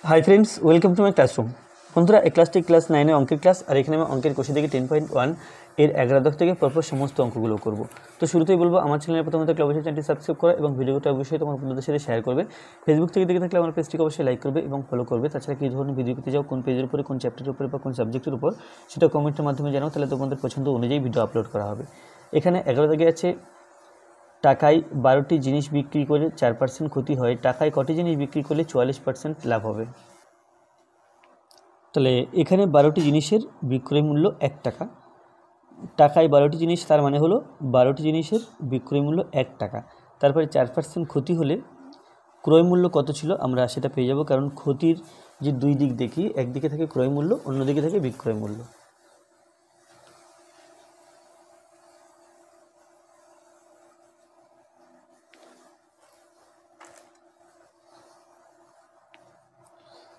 High friends welcome to my classroom बंधुरा এই ক্লাসটি ক্লাস 9 অঙ্কের ক্লাস আর এখানে আমি অঙ্কের কোষে থেকে 10.1 এর 11 দাগ থেকে পরপর সমস্ত অঙ্কগুলো করব। তো শুরুতেই বলবো আমার চ্যানেলে প্রথমে থাকলে অবশ্যই চ্যানেলটি সাবস্ক্রাইব করা এবং ভিডিওটা অবশ্যই তোমার বন্ধুদের সাথে শেয়ার করবে। ফেসবুক থেকে দেখে থাকলে আমার পেজটিকে অবশ্যই লাইক করবে এবং ফলো করবে। তাছাড়া কী ধরনের ভিডিও পেতে যাও, কোন পেজের উপরে, কোন চ্যাপ্টারের উপরে বা কোন সাবজেক্টের উপর, সেটা কমেন্টের মাধ্যমে জানাও, তাহলে তোমাদের পছন্দ অনুযায়ী ভিডিও আপলোড করা হবে। এখানে 11 দাগে আছে টাকায় 12টি জিনিস বিক্রি করে 4% ক্ষতি হয়, টাকায় কটি জিনিস বিক্রি করলে 44% লাভ হবে। তাহলে এখানে 12টি জিনিসের বিক্রয় মূল্য 1 টাকা, টাকায় 12টি জিনিস, তার মানে হলো 12টি জিনিসের বিক্রয় মূল্য 1 টাকা। তারপরে 4% ক্ষতি হলে ক্রয় মূল্য কত ছিল আমরা সেটা পেয়ে যাব, কারণ ক্ষতির যে দুই দিক দেখি, একদিকে থাকে ক্রয় মূল্য, অন্যদিকে থাকে বিক্রয় মূল্য।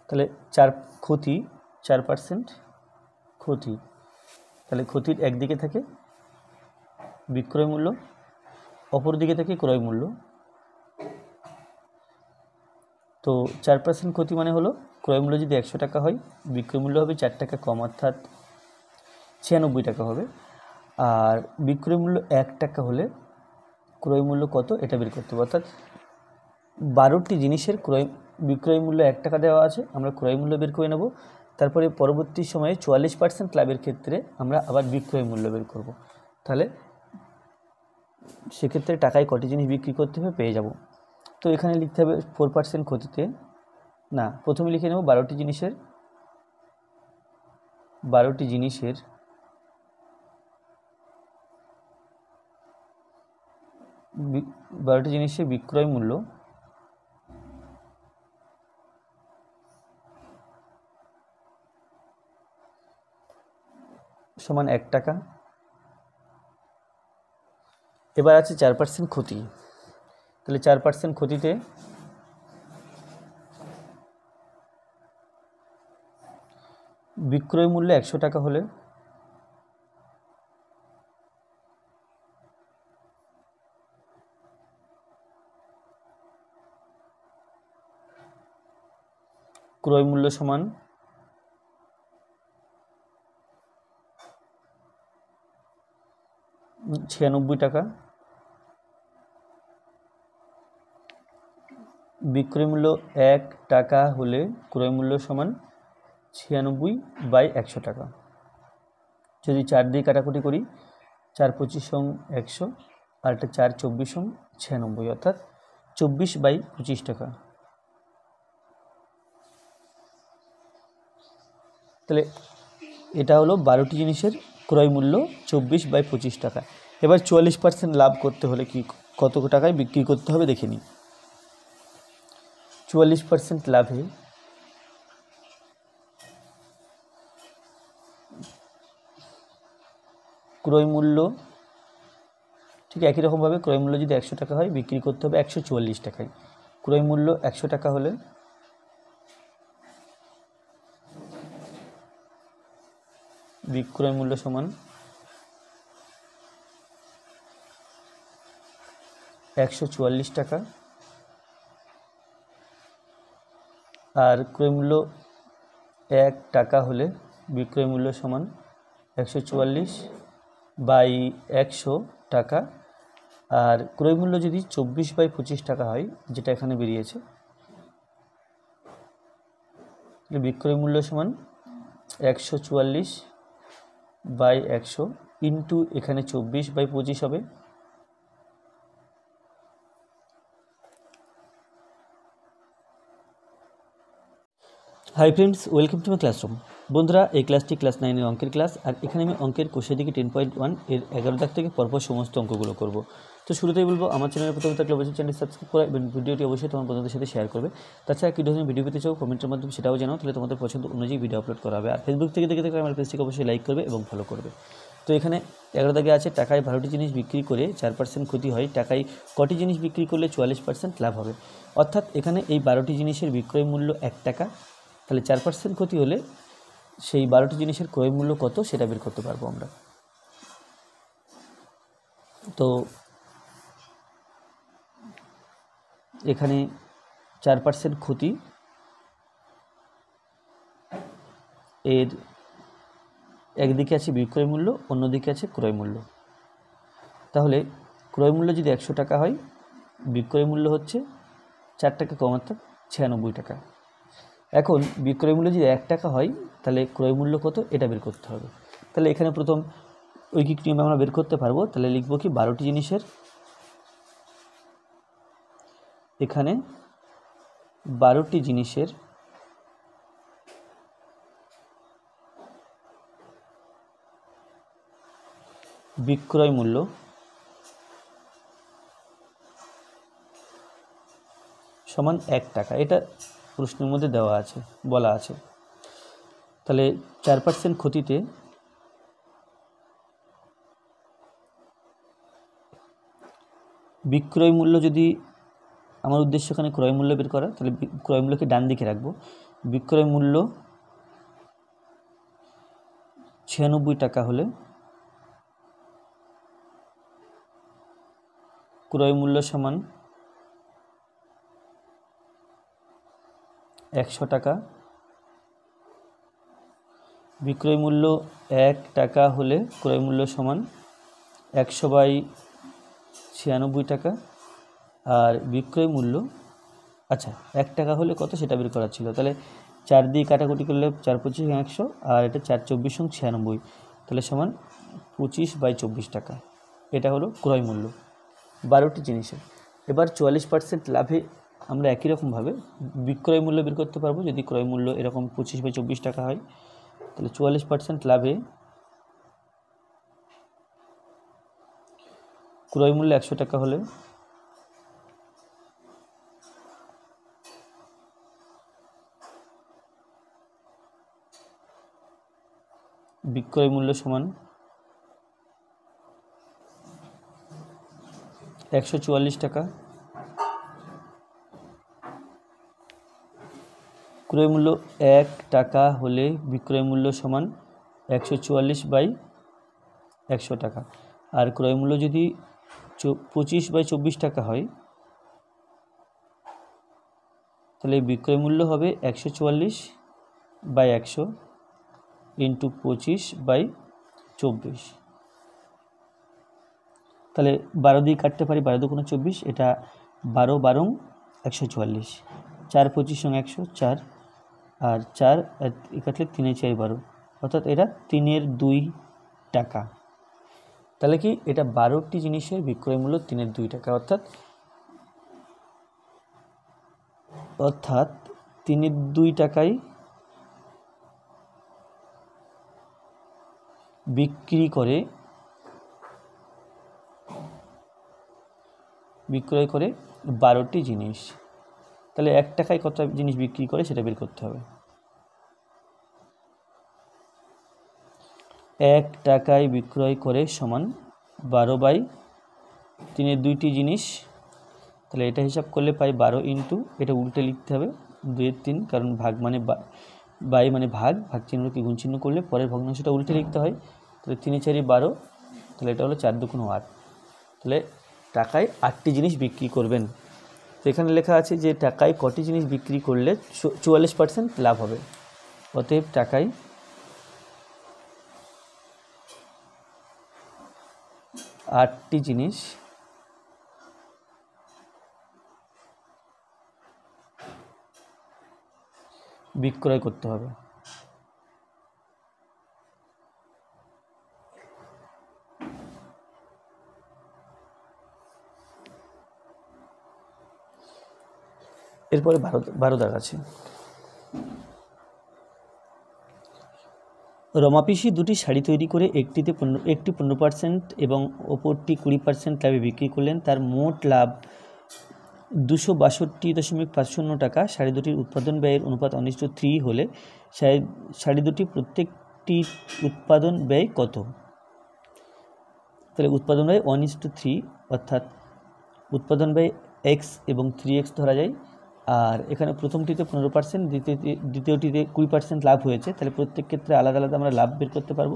তাহলে 4% ক্ষতি, তাহলে ক্ষতির একদিকে থাকে বিক্রয় মূল্য, অপর দিকে থাকে ক্রয় মূল্য। তো 4% ক্ষতি মানে হলো ক্রয় মূল্য যদি 100 টাকা হয়, বিক্রয় মূল্য হবে 4 টাকা কম, অর্থাৎ 96 টাকা হবে। আর বিক্রয় মূল্য 1 টাকা হলে ক্রয় মূল্য কত এটা বের করতে হবে, অর্থাৎ 12টি জিনিসের বিক্রয় মূল্য 1 টাকা দেওয়া আছে, আমরা ক্রয় মূল্য বের করে নেব। তারপরে পরবর্তী সময়ে 44% লাভের ক্ষেত্রে আমরা আবার বিক্রয় মূল্য বের করব। তাহলে সেক্ষেত্রে টাকায় কটি জিনিস বিক্রি করতে হবে পেয়ে যাব। তো এখানে লিখতে হবে 4% ক্ষতিতে, না প্রথমে লিখে নেব 12টি জিনিসের 12টি জিনিসের বিক্রয় মূল্য সমান 1 টাকা। এবার আছে 4% ক্ষতি, তাহলে 4% ক্ষতিতে বিক্রয় মূল্য 100 টাকা হলে ক্রয় মূল্য সমান 96 টাকা, বিক্রয় মূল্য 1 টাকা হলে ক্রয় মূল্য সমান 96/100 টাকা। যদি 4 দিয়ে কাটাকুটি করি, 4 25 100 আর একটা 4 24 96, অর্থাৎ 24/25 টাকা। তাহলে এটা হলো 12টি জিনিসের ক্রয় মূল্য 24/25 টাকা। এবার 44% লাভ করতে হলে কত টাকায় বিক্রি করতে হবে দেখে নিই। 44% লাভে ক্রয় মূল্য ঠিক একই রকমভাবে ক্রয় মূল্য যদি 100 টাকা হয়, বিক্রি করতে হবে 144 টাকায়। ক্রয় মূল্য 100 টাকা হলে বিক্রয় মূল্য সমান 144 টাকা, আর ক্রয় মূল্য 1 টাকা হলে বিক্রয় মূল্য সমান 144/100 টাকা। আর ক্রয় মূল্য যদি 24/25 টাকা হয়, যেটা এখানে বেরিয়েছে, তাহলে বিক্রয় মূল্য সমান 144/100 ইন্টু এখানে 24/25 হবে। Hi friends welcome to my classroom. বন্ধুরা এই ক্লাসটি ক্লাস 9 অঙ্কের ক্লাস, আর এখানে আমি অঙ্কের কোষে দিকে 10.1 এর 11 দাগ থেকে পরপর সমস্ত অঙ্কগুলো করব। তো শুরুতেই বলবো আমার চ্যানেলে প্রথমে থাকলে অবশ্যই চ্যানেল সাবস্ক্রাইব করা এবং ভিডিওটি অবশ্যই তোমার বন্ধুদের সাথে শেয়ার করবে। তাছাড়া কী ধরনের ভিডিও পেতে চাও কমেন্টের মাধ্যমে সেটাও জানাও, তাহলে তোমাদের পছন্দ অনুযায়ী ভিডিও আপলোড করা হবে। আর ফেসবুক থেকে দেখে থাকলে আমার পেজটিকে অবশ্যই লাইক করবে এবং ফলো করবে। তো এখানে 11 দাগে আছে টাকায় 12টি জিনিস বিক্রি করে 4% ক্ষতি হয়, টাকায় কটি জিনিস বিক্রি করলে 44% লাভ হবে। অর্থাৎ এখানে এই 12টি জিনিসের বিক্রয় মূল্য 1 টাকা, তাহলে 4% ক্ষতি হলে সেই 12টি জিনিসের ক্রয় মূল্য কত সেটা বের করতে পারবো আমরা। তো এখানে 4% ক্ষতি এর একদিকে আছে বিক্রয় মূল্য, অন্যদিকে আছে ক্রয় মূল্য। তাহলে ক্রয় মূল্য যদি 100 টাকা হয়, বিক্রয় মূল্য হচ্ছে 4 টাকা কম অর্থাৎ 96 টাকা। এখন বিক্রয় মূল্য যদি 1 টাকা হয় তাহলে ক্রয় মূল্য কত এটা বের করতে হবে। তাহলে এখানে প্রথম ঐকিক নিয়মে আমরা বের করতে পারবো। তাহলে লিখব কি 12টি জিনিসের, এখানে 12টি জিনিসের বিক্রয় মূল্য সমান 1 টাকা। এটা প্রশ্নের মধ্যে দেওয়া আছে, বলা আছে। তাহলে 4% ক্ষতিতে বিক্রয় মূল্য, যদি আমার উদ্দেশ্য এখানে ক্রয় মূল্য বের করা, তাহলে ক্রয় মূল্যকে ডান দিকে রাখবো। বিক্রয় মূল্য 96 টাকা হলে ক্রয় মূল্য সমান 100 টাকা। বিক্রয় মূল্য 1 টাকা হলে ক্রয় মূল্য সমান 100/96 টাকা। আর বিক্রয় মূল্য, আচ্ছা 1 টাকা হলে কত সেটা বের করা ছিল। তাহলে 4 দিয়ে কাটাকুটি করলে 4 25 100, আর এটা 4 24 96, তাহলে সমান 25/24 টাকা। এটা হলো ক্রয় মূল্য 12টি জিনিসের। এবার 44% লাভে আমরা একই রকমভাবে বিক্রয় মূল্য বের করতে পারবো। যদি ক্রয় মূল্য এরকম 25/24 টাকা হয়, তাহলে 44% লাভে ক্রয় মূল্য 100 টাকা হলে বিক্রয় মূল্য সমান 144 টাকা। ক্রয় মূল্য 1 টাকা হলে বিক্রয় মূল্য সমান 144/100 টাকা। আর ক্রয় মূল্য যদি 25/24 টাকা হয়, তাহলে বিক্রয় মূল্য হবে 144/100 ইন্টু 25/24। তাহলে 12 দিয়ে কাটতে পারি, 12 দুগুণে 24, এটা 12 12 144, 4 25 100 4, আর 4 কাটলে 3 4 12, অর্থাৎ এটা 3/2 টাকা। তাহলে কি এটা 12টি জিনিসের বিক্রয় মূল্য 3/2 টাকা, অর্থাৎ 3/2 টাকায় বিক্রয় করে 12টি জিনিস। তাহলে 1 টাকায় কত জিনিস বিক্রি করে সেটা বের করতে হবে। 1 টাকায় বিক্রয় করে সমান 12/3/2টি জিনিস। তাহলে এটা হিসাব করলে পাই 12 ইন্টু, এটা উল্টে লিখতে হবে 2/3, কারণ ভাগ মানে বাই মানে ভাগ, ভাগ চিহ্নকে গুণ চিহ্ন করলে পরের ভগ্নাংশটা উল্টে লিখতে হয়। তাহলে 3 4 12, তাহলে এটা হলো 4 2 8। তাহলে টাকায় 8টি জিনিস বিক্রি করবেন। তো এখানে লেখা আছে যে টাকায় কটি জিনিস বিক্রি করলে 44% লাভ হবে। অতএব টাকায় 8টি জিনিস বিক্রয় করতে হবে। এরপরে 12 দাগ আছে। রমাপিসি দুটি শাড়ি তৈরি করে একটি 15% এবং অপরটি 20% লাভে বিক্রি করলেন। তার মোট লাভ 262.50 টাকা। শাড়ি দুটির উৎপাদন ব্যয়ের অনুপাত 1:3 হলে শাড়ি দুটি প্রত্যেকটি উৎপাদন ব্যয় কত? তাহলে উৎপাদন ব্যয় 1:3, অর্থাৎ উৎপাদন ব্যয় x এবং 3x ধরা যায়। আর এখানে প্রথমটিতে 15%, দ্বিতীয়টিতে 20% লাভ হয়েছে। তাহলে প্রত্যেক ক্ষেত্রে আলাদা আলাদা আমরা লাভ বের করতে পারবো।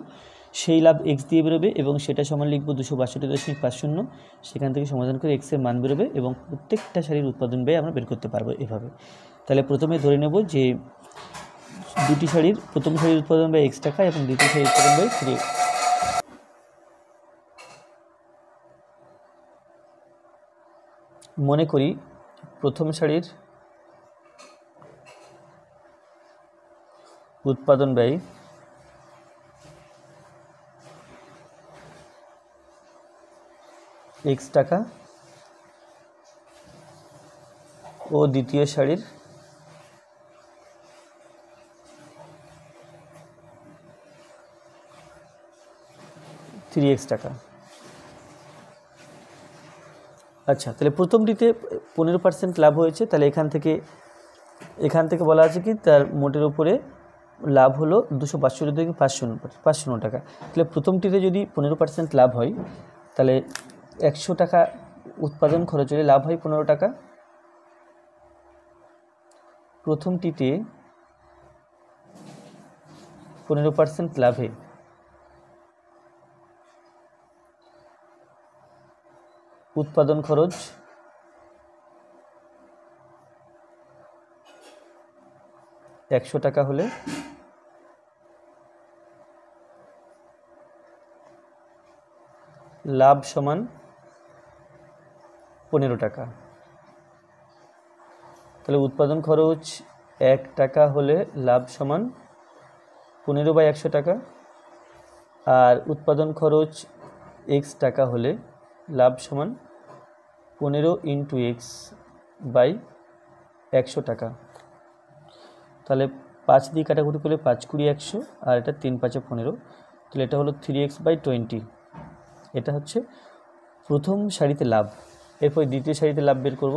সেই লাভ x দিয়ে বেরোবে এবং সেটা সমান লিখব 262.50। সেখান থেকে সমাধান করে x এর মান বেরোবে এবং প্রত্যেকটা শাড়ির উৎপাদন ব্যয় আমরা বের করতে পারবো এভাবে। তাহলে প্রথমে ধরে নেব যে দুটি শাড়ির প্রথম শাড়ির উৎপাদন ব্যয় x টাকা এবং দ্বিতীয় শাড়ির উৎপাদন ব্যয় 3x। মনে করি প্রথম শাড়ির উৎপাদন ব্যয় x টাকা ও দ্বিতীয় শাড়ির টাকা। আচ্ছা, তাহলে প্রথমটিতে 15% লাভ হয়েছে, তাহলে এখান থেকে বলা আছে কি তার মোটের উপরে লাভ হলো 262 থেকে 500 টাকা। তাহলে প্রথমটিতে যদি 15% লাভ হয় তাহলে 100 টাকা উৎপাদন খরচ হলে লাভ হয় 15 টাকা। প্রথমটিতে 15% লাভে উৎপাদন খরচ 100 টাকা হলে লাভ সমান 15 টাকা। তাহলে উৎপাদন খরচ 1 টাকা হলে লাভ সমান 15/100 টাকা, আর উৎপাদন খরচ x টাকা হলে লাভ সমান 15 × x/100 টাকা। তাহলে 5 দিয়ে কাটাকুটি করলে 5 × 20 100, আর এটা 3 × 5 = 15, তাহলে এটা হলো 3x/20। এটা হচ্ছে প্রথম সারিতে লাভ। এরপর দ্বিতীয় সারিতে লাভ বের করব।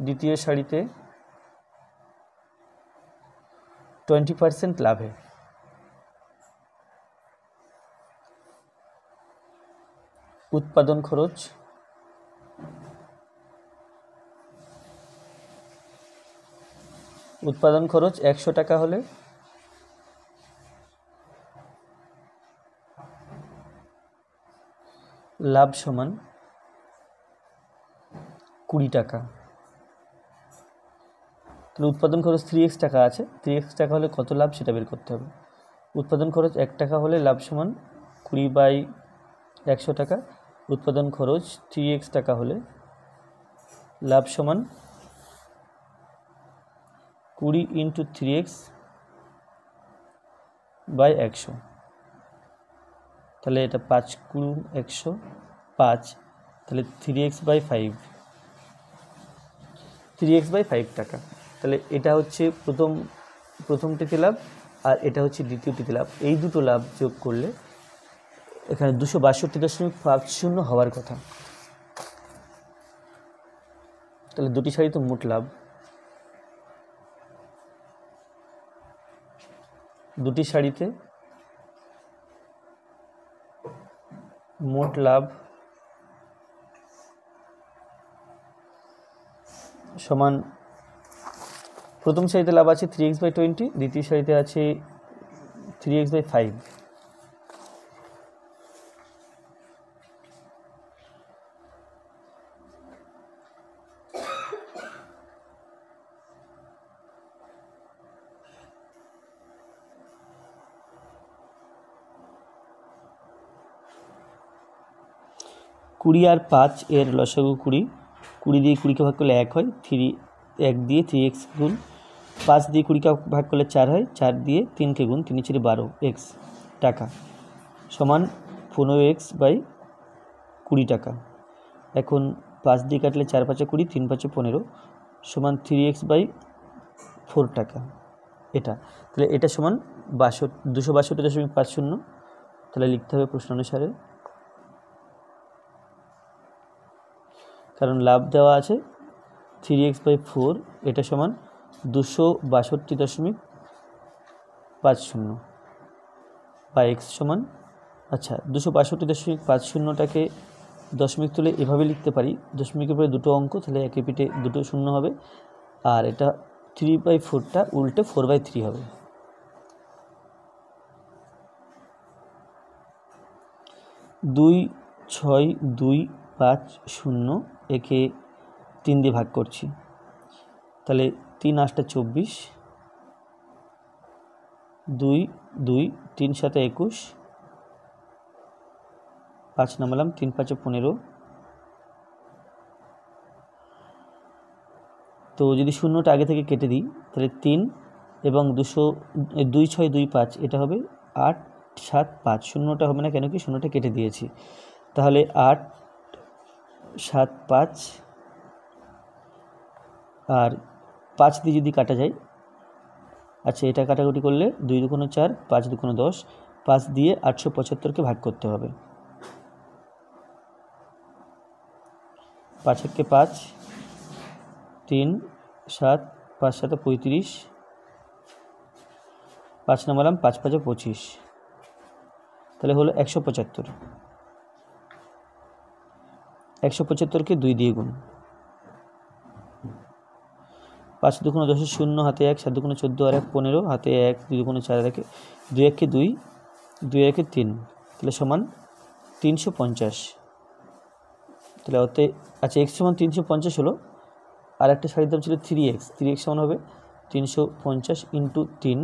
দ্বিতীয় সারিতে 20% লাভে উৎপাদন খরচ 100 টাকা হলে লাভ সমান 20 টাকা। তাহলে উৎপাদন খরচ 3x টাকা আছে, 3x টাকা হলে কত লাভ সেটা বের করতে হবে। উৎপাদন খরচ 1 টাকা হলে লাভ সমান 20/100 টাকা। উৎপাদন খরচ 3x টাকা হলে লাভ সমান 20 × 3x/100। তাহলে এটা 5 × 100 5, তাহলে 3x/5 টাকা। তাহলে এটা হচ্ছে প্রথমটিতে লাভ, আর এটা হচ্ছে দ্বিতীয়টিতে লাভ। এই দুটো লাভ যোগ করলে এখানে 262.50 হওয়ার কথা। তাহলে দুটি শাড়িতে মোট লাভ, দুটি শাড়িতে মোট লাভ সমান, প্রথম সারিতে লাভ আছে 3x/20, দ্বিতীয় সারিতে আছে 3x/5। কুড়ি আর 5 এর লসাগু 20, 20 দিয়ে 20কে ভাগ করলে 1 হয়, 1 দিয়ে 3x গুণ, 5 দিয়ে 20কে ভাগ করলে 4 হয়, 4 দিয়ে 3কে গুণ, 3 × 12x টাকা সমান 15x/20 টাকা। এখন 5 দিয়ে কাটলে 4 × 5 = 20, 3 × 5 = 15 সমান 3x/4 টাকা। এটা তাহলে এটা সমান 262.50। তাহলে লিখতে হবে প্রশ্ন অনুসারে, কারণ লাভ দেওয়া আছে 3x/4, এটা সমান 262.50 বা x সমান, আচ্ছা 262.50টাকে দশমিক তুলে এভাবে লিখতে পারি, দশমিকের পরে দুটো অঙ্ক, তাহলে একে পিঠে দুটো শূন্য হবে, আর এটা 3/4টা উল্টে 4/3 হবে। দুই 6 2 5 0, একে 3 দিয়ে ভাগ করছি, তাহলে 3 8 24, 2 2, 3 7 21, 5 নামালাম, 3 5 15। তো যদি শূন্যটা আগে থেকে কেটে দিই তাহলে 3 এবং 2 6 2 5, এটা হবে 8 7 5। শূন্যটা হবে না, কেন কি শূন্যটা কেটে দিয়েছি। তাহলে 8 7 5, আর 5 দিয়ে যদি কাটা যায়, আচ্ছা এটা কাটাকুটি করলে 2 2 4, 5 2 10, 5 দিয়ে 875কে ভাগ করতে হবে। 5 1 5, 3 7, 5 7 35, 5 নামালাম, 5 5 25, তাহলে হলো 175। 175কে 2 দিয়ে গুণ, 5 2 10, 0 হাতে 1, 7 2 14 আর 1 15, হাতে 1, 2 2 4 আর 1, 2 1 2, 2 1 3, তাহলে সমান 350। তাহলে ওতে আচ্ছা x সমান 350 হলো, আর একটা শাড়ির দাম ছিল 3x, 3x সমান হবে 350 ইন্টু 3,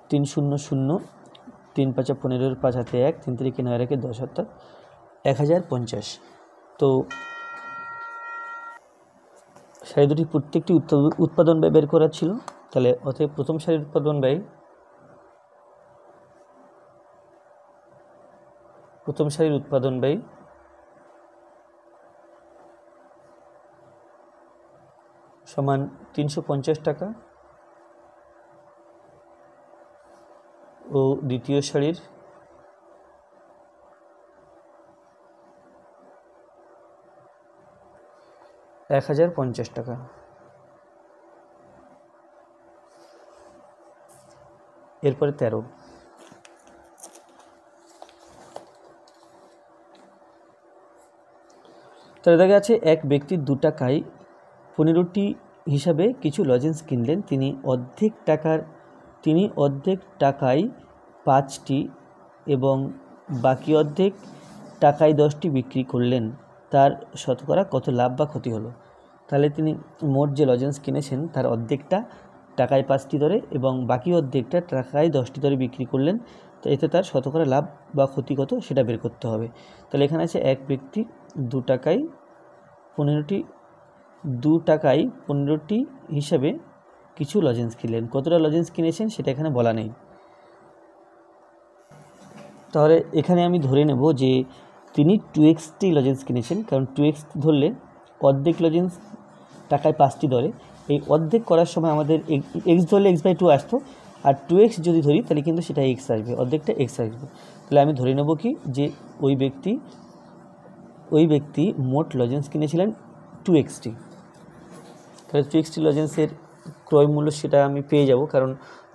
3 0 0, 3 5 15, 5 হাতে 1, 3 3 9 আর 1 10, অর্থাৎ 1050। তো শাড়ি দুটি প্রত্যেকটি উৎপাদন ব্যয় বের করা ছিল, তাহলে অতএব প্রথম শাড়ির উৎপাদন ব্যয় সমান 350 টাকা, ও দ্বিতীয় শাড়ির $1050 টাকা। এরপরে 13, তাহলে দেখা যাচ্ছে এক ব্যক্তি 2 টাকায় 15টি হিসাবে কিছু লজেন্স কিনলেন। তিনি অর্ধেক টাকায় 5টি এবং বাকি অর্ধেক টাকায় 10টি বিক্রি করলেন। তার শতকরা কত লাভ বা ক্ষতি হলো? তাহলে তিনি মোট যে লজেন্স কিনেছেন তার অর্ধেকটা টাকায় 5টি দরে এবং বাকি অর্ধেকটা টাকায় 10টি দরে বিক্রি করলেন। তো এতে তার শতকরা লাভ বা ক্ষতি কত সেটা বের করতে হবে। তাহলে এখানে আছে এক ব্যক্তি 2 টাকায় 15টি হিসাবে কিছু লজেন্স কিনলেন। কতটা লজেন্স কিনেছেন সেটা এখানে বলা নেই। তাহলে এখানে আমি ধরে নেব যে তিনি 2xটি লজেন্স কিনেছেন, কারণ 2x ধরলে অর্ধেক লজেন্স টাকায় 5টি দরে, এই অর্ধেক করার সময় আমাদের x ধরলে x/2 আসতো, আর 2x যদি ধরি তাহলে কিন্তু সেটা x আসবে, অর্ধেকটা x আসবে। তাহলে আমি ধরে নেব কি যে ওই ব্যক্তি মোট লজেন্স কিনেছিলেন 2xটি। তাহলে 2xটি লজেন্সের ক্রয় মূল্য সেটা আমি পেয়ে যাব, কারণ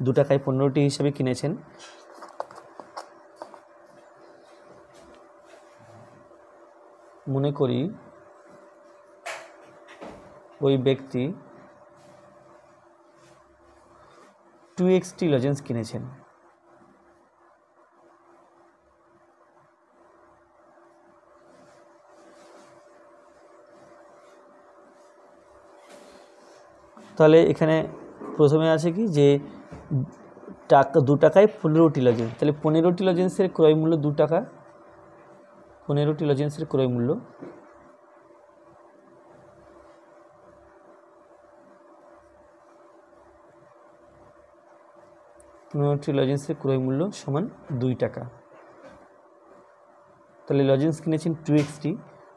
2 টাকায় 15টি হিসাবে কিনেছেন। মনে করি ওই ব্যক্তি 2xটি লজেন্স কিনেছেন। তাহলে এখানে প্রথমে আছে কি যে 2 টাকায় 15টি লজেন্স, তাহলে 15টি লজেন্সের ক্রয় মূল্য 2 টাকা। 15টি লজেন্সের ক্রয় মূল্য সমান 2 টাকা। তাহলে লজেন্স কিনেছেন 2xটি,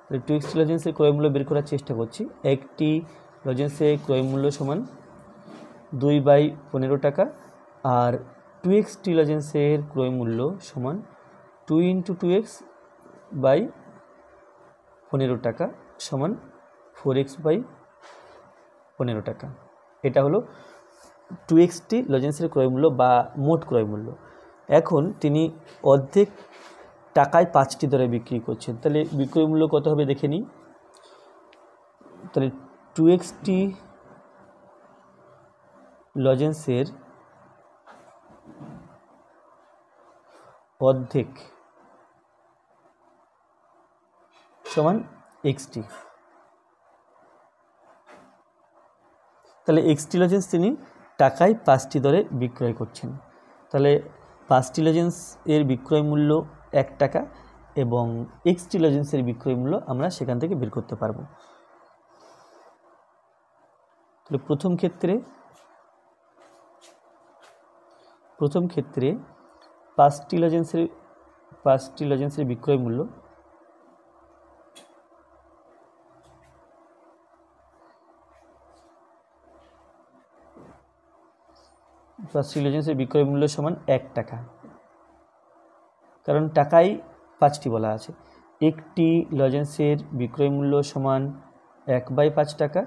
তাহলে 2xটি লজেন্সের ক্রয় মূল্য বের করার চেষ্টা করছি। একটি লজেন্সের ক্রয় মূল্য সমান 2/15 টাকা, আর 2xটি লজেন্সের ক্রয় মূল্য সমান 2 × 2x/15 টাকা সমান 4x/15 টাকা। এটা হলো 2xটি লজেন্সের ক্রয় মূল্য বা মোট ক্রয় মূল্য। এখন তিনি অর্ধেক টাকায় 5টি দরে বিক্রি করছেন, তাহলে বিক্রয় মূল্য কত হবে দেখে নিই। তাহলে 2xটি লজেন্সের অর্ধেক সমান xটি। তাহলে এক্সটি লজেন্স তিনি টাকায় 5টি দরে বিক্রয় করছেন। তাহলে 5টি লজেন্স এর বিক্রয় মূল্য 1 টাকা এবং এক্সটি লজেন্সের বিক্রয় মূল্য আমরা সেখান থেকে বের করতে পারবো। তাহলে প্রথম ক্ষেত্রে 5টি লজেন্সের বিক্রয় মূল্য সমান 1 টাকা, কারণ টাকায় 5টি বলা আছে। একটি লজেন্সের বিক্রয় মূল্য সমান 1/5 টাকা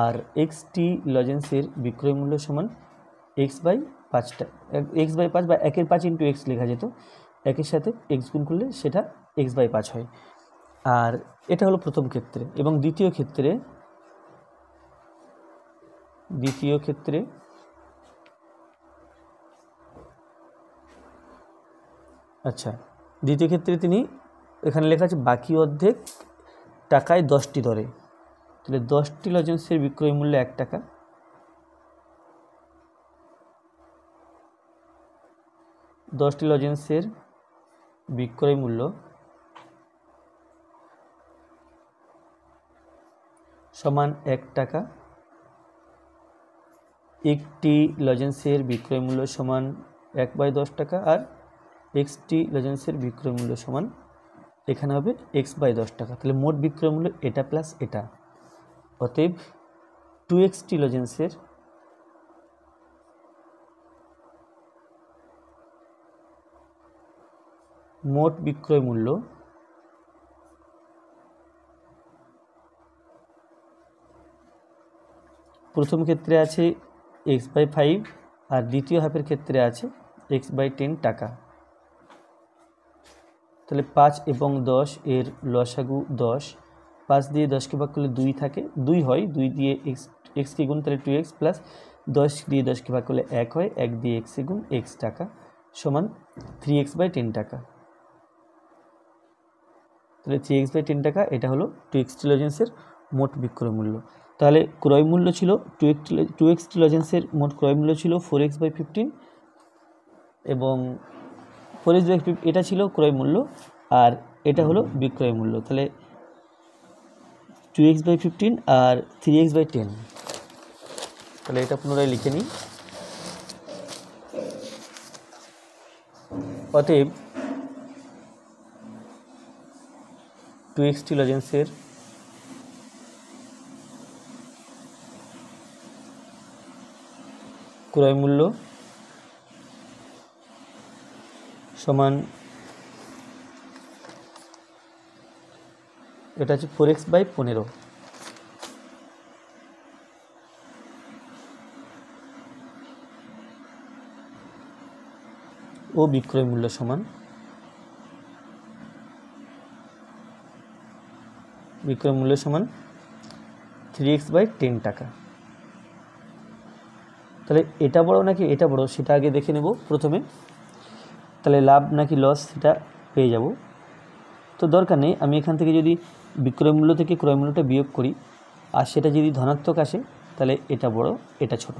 আর এক্সটি লজেন্সের বিক্রয় মূল্য সমান x/5 x/5 বা 1/5 ইন্টু এক্স লেখা যেত, একের সাথে এক্স গুণ করলে সেটা x/5 হয়। আর এটা হলো প্রথম ক্ষেত্রে। এবং দ্বিতীয় ক্ষেত্রে তিনি এখানে লেখা আছে বাকি অর্ধেক টাকায় 10টি দরে। তাহলে 10টি লজেন্সের বিক্রয় মূল্য 1 টাকা, 10টি লজেন্সের বিক্রয় মূল্য সমান 1 টাকা, একটি লজেন্সের বিক্রয় মূল্য সমান 1/10 টাকা আর এক্সটি লজেন্সের বিক্রয় মূল্য সমান এখানে হবে x/10 টাকা। তাহলে মোট বিক্রয় মূল্য এটা প্লাস এটা, অতএব 2xt লজেন্সের মোট বিক্রয় মূল্য প্রথম ক্ষেত্রে আছে x/5 আর দ্বিতীয় হাফের ক্ষেত্রে আছে x/10 টাকা। তাহলে 5 এবং 10 এর লসাগু 10, 5 দিয়ে 10কে ভাগ করলে 2 থাকে, 2 হয়, 2 দিয়ে x কে গুণ তাহলে 2x প্লাস 10 দিয়ে 10কে ভাগ করলে 1 হয়, 1 দিয়ে x এ গুণ x টাকা সমান 3x/10 টাকা। তাহলে 3x/10 টাকা এটা হলো 2xt লজেন্সের মোট বিক্রয় মূল্য। তাহলে ক্রয় মূল্য ছিল 2xt লজেন্সের মোট ক্রয় মূল্য ছিল 4x/15 এবং 4x/15 এটা ছিল ক্রয় মূল্য আর এটা হলো বিক্রয় মূল্য। তাহলে 2x/15 আর 3x/10, তাহলে এটা পুনরায় লিখে নিই। অতএব 2xt লজেন্সের ক্রয় মূল্য সমান এটা হচ্ছে 4x/15 ও বিক্রয় মূল্য সমান 3x/10 টাকা। তাহলে এটা বড় নাকি এটা বড় সেটা আগে দেখে নেব প্রথমে। তাহলে লাভ নাকি লস সেটা পেয়ে যাব, তো দরকার নেই। আমি এখান থেকে যদি বিক্রয় মূল্য থেকে ক্রয় মূল্যটা বিয়োগ করি আর সেটা যদি ধনাত্মক আসে তাহলে এটা বড় এটা ছোট,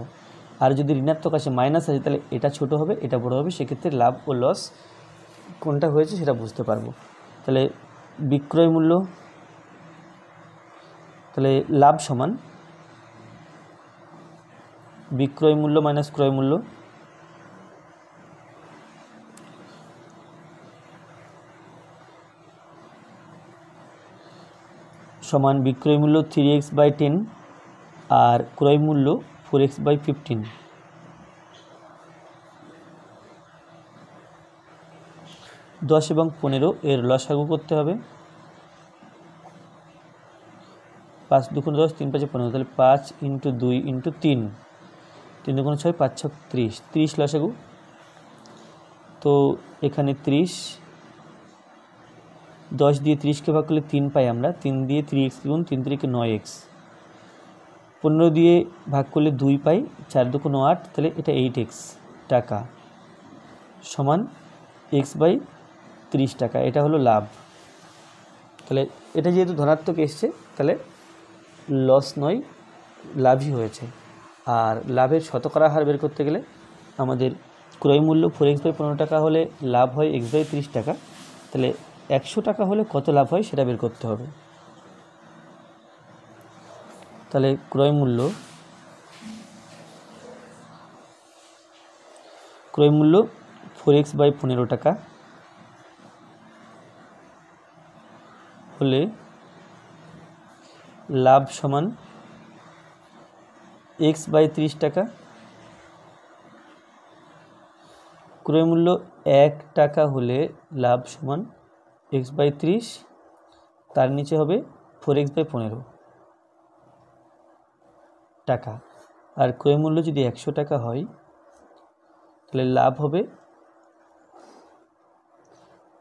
আর যদি ঋণাত্মক আসে মাইনাস আসে তাহলে এটা ছোট হবে এটা বড় হবে। সেক্ষেত্রে লাভ ও লস কোনটা হয়েছে সেটা বুঝতে পারবো। তাহলে বিক্রয় মূল্য, তাহলে লাভ সমান বিক্রয় মূল্য মাইনাস ক্রয় মূল্য সমান বিক্রয় মূল্য 3x/10 আর ক্রয় মূল্য 4x/15। 10 এবং 15 এর লসাগু করতে হবে। 5 2 10 3 5 15, তাহলে 5 × 2 × 3, 3 2 6 5 6 30, 30 লসাগু। তো এখানে 30, 10 দিয়ে 30কে ভাগ করলে 3 পাই আমরা, 3 দিয়ে 3x গুণ 3 3 9x, 15 দিয়ে ভাগ করলে 2 পাই, 4 2 8, তাহলে এটা 8x টাকা সমান x/30 টাকা। এটা হলো লাভ। তাহলে এটা যেহেতু ধনাত্মক এসছে তাহলে লস নয় লাভই হয়েছে। আর লাভের শতকরা হার বের করতে গেলে আমাদের ক্রয় মূল্য 4x/15 টাকা হলে লাভ হয় x/30 টাকা, তাহলে 100 টাকা হলে কত লাভ হয় সেটা বের করতে হবে। তাহলে ক্রয় মূল্য 4x/15 টাকা হলে লাভ সমান x/30 টাকা। ক্রয় মূল্য 1 টাকা হলে লাভ সমান x/30, তার নিচে হবে 4x/15 টাকা। আর ক্রয় মূল্য যদি 100 টাকা হয় তাহলে লাভ হবে,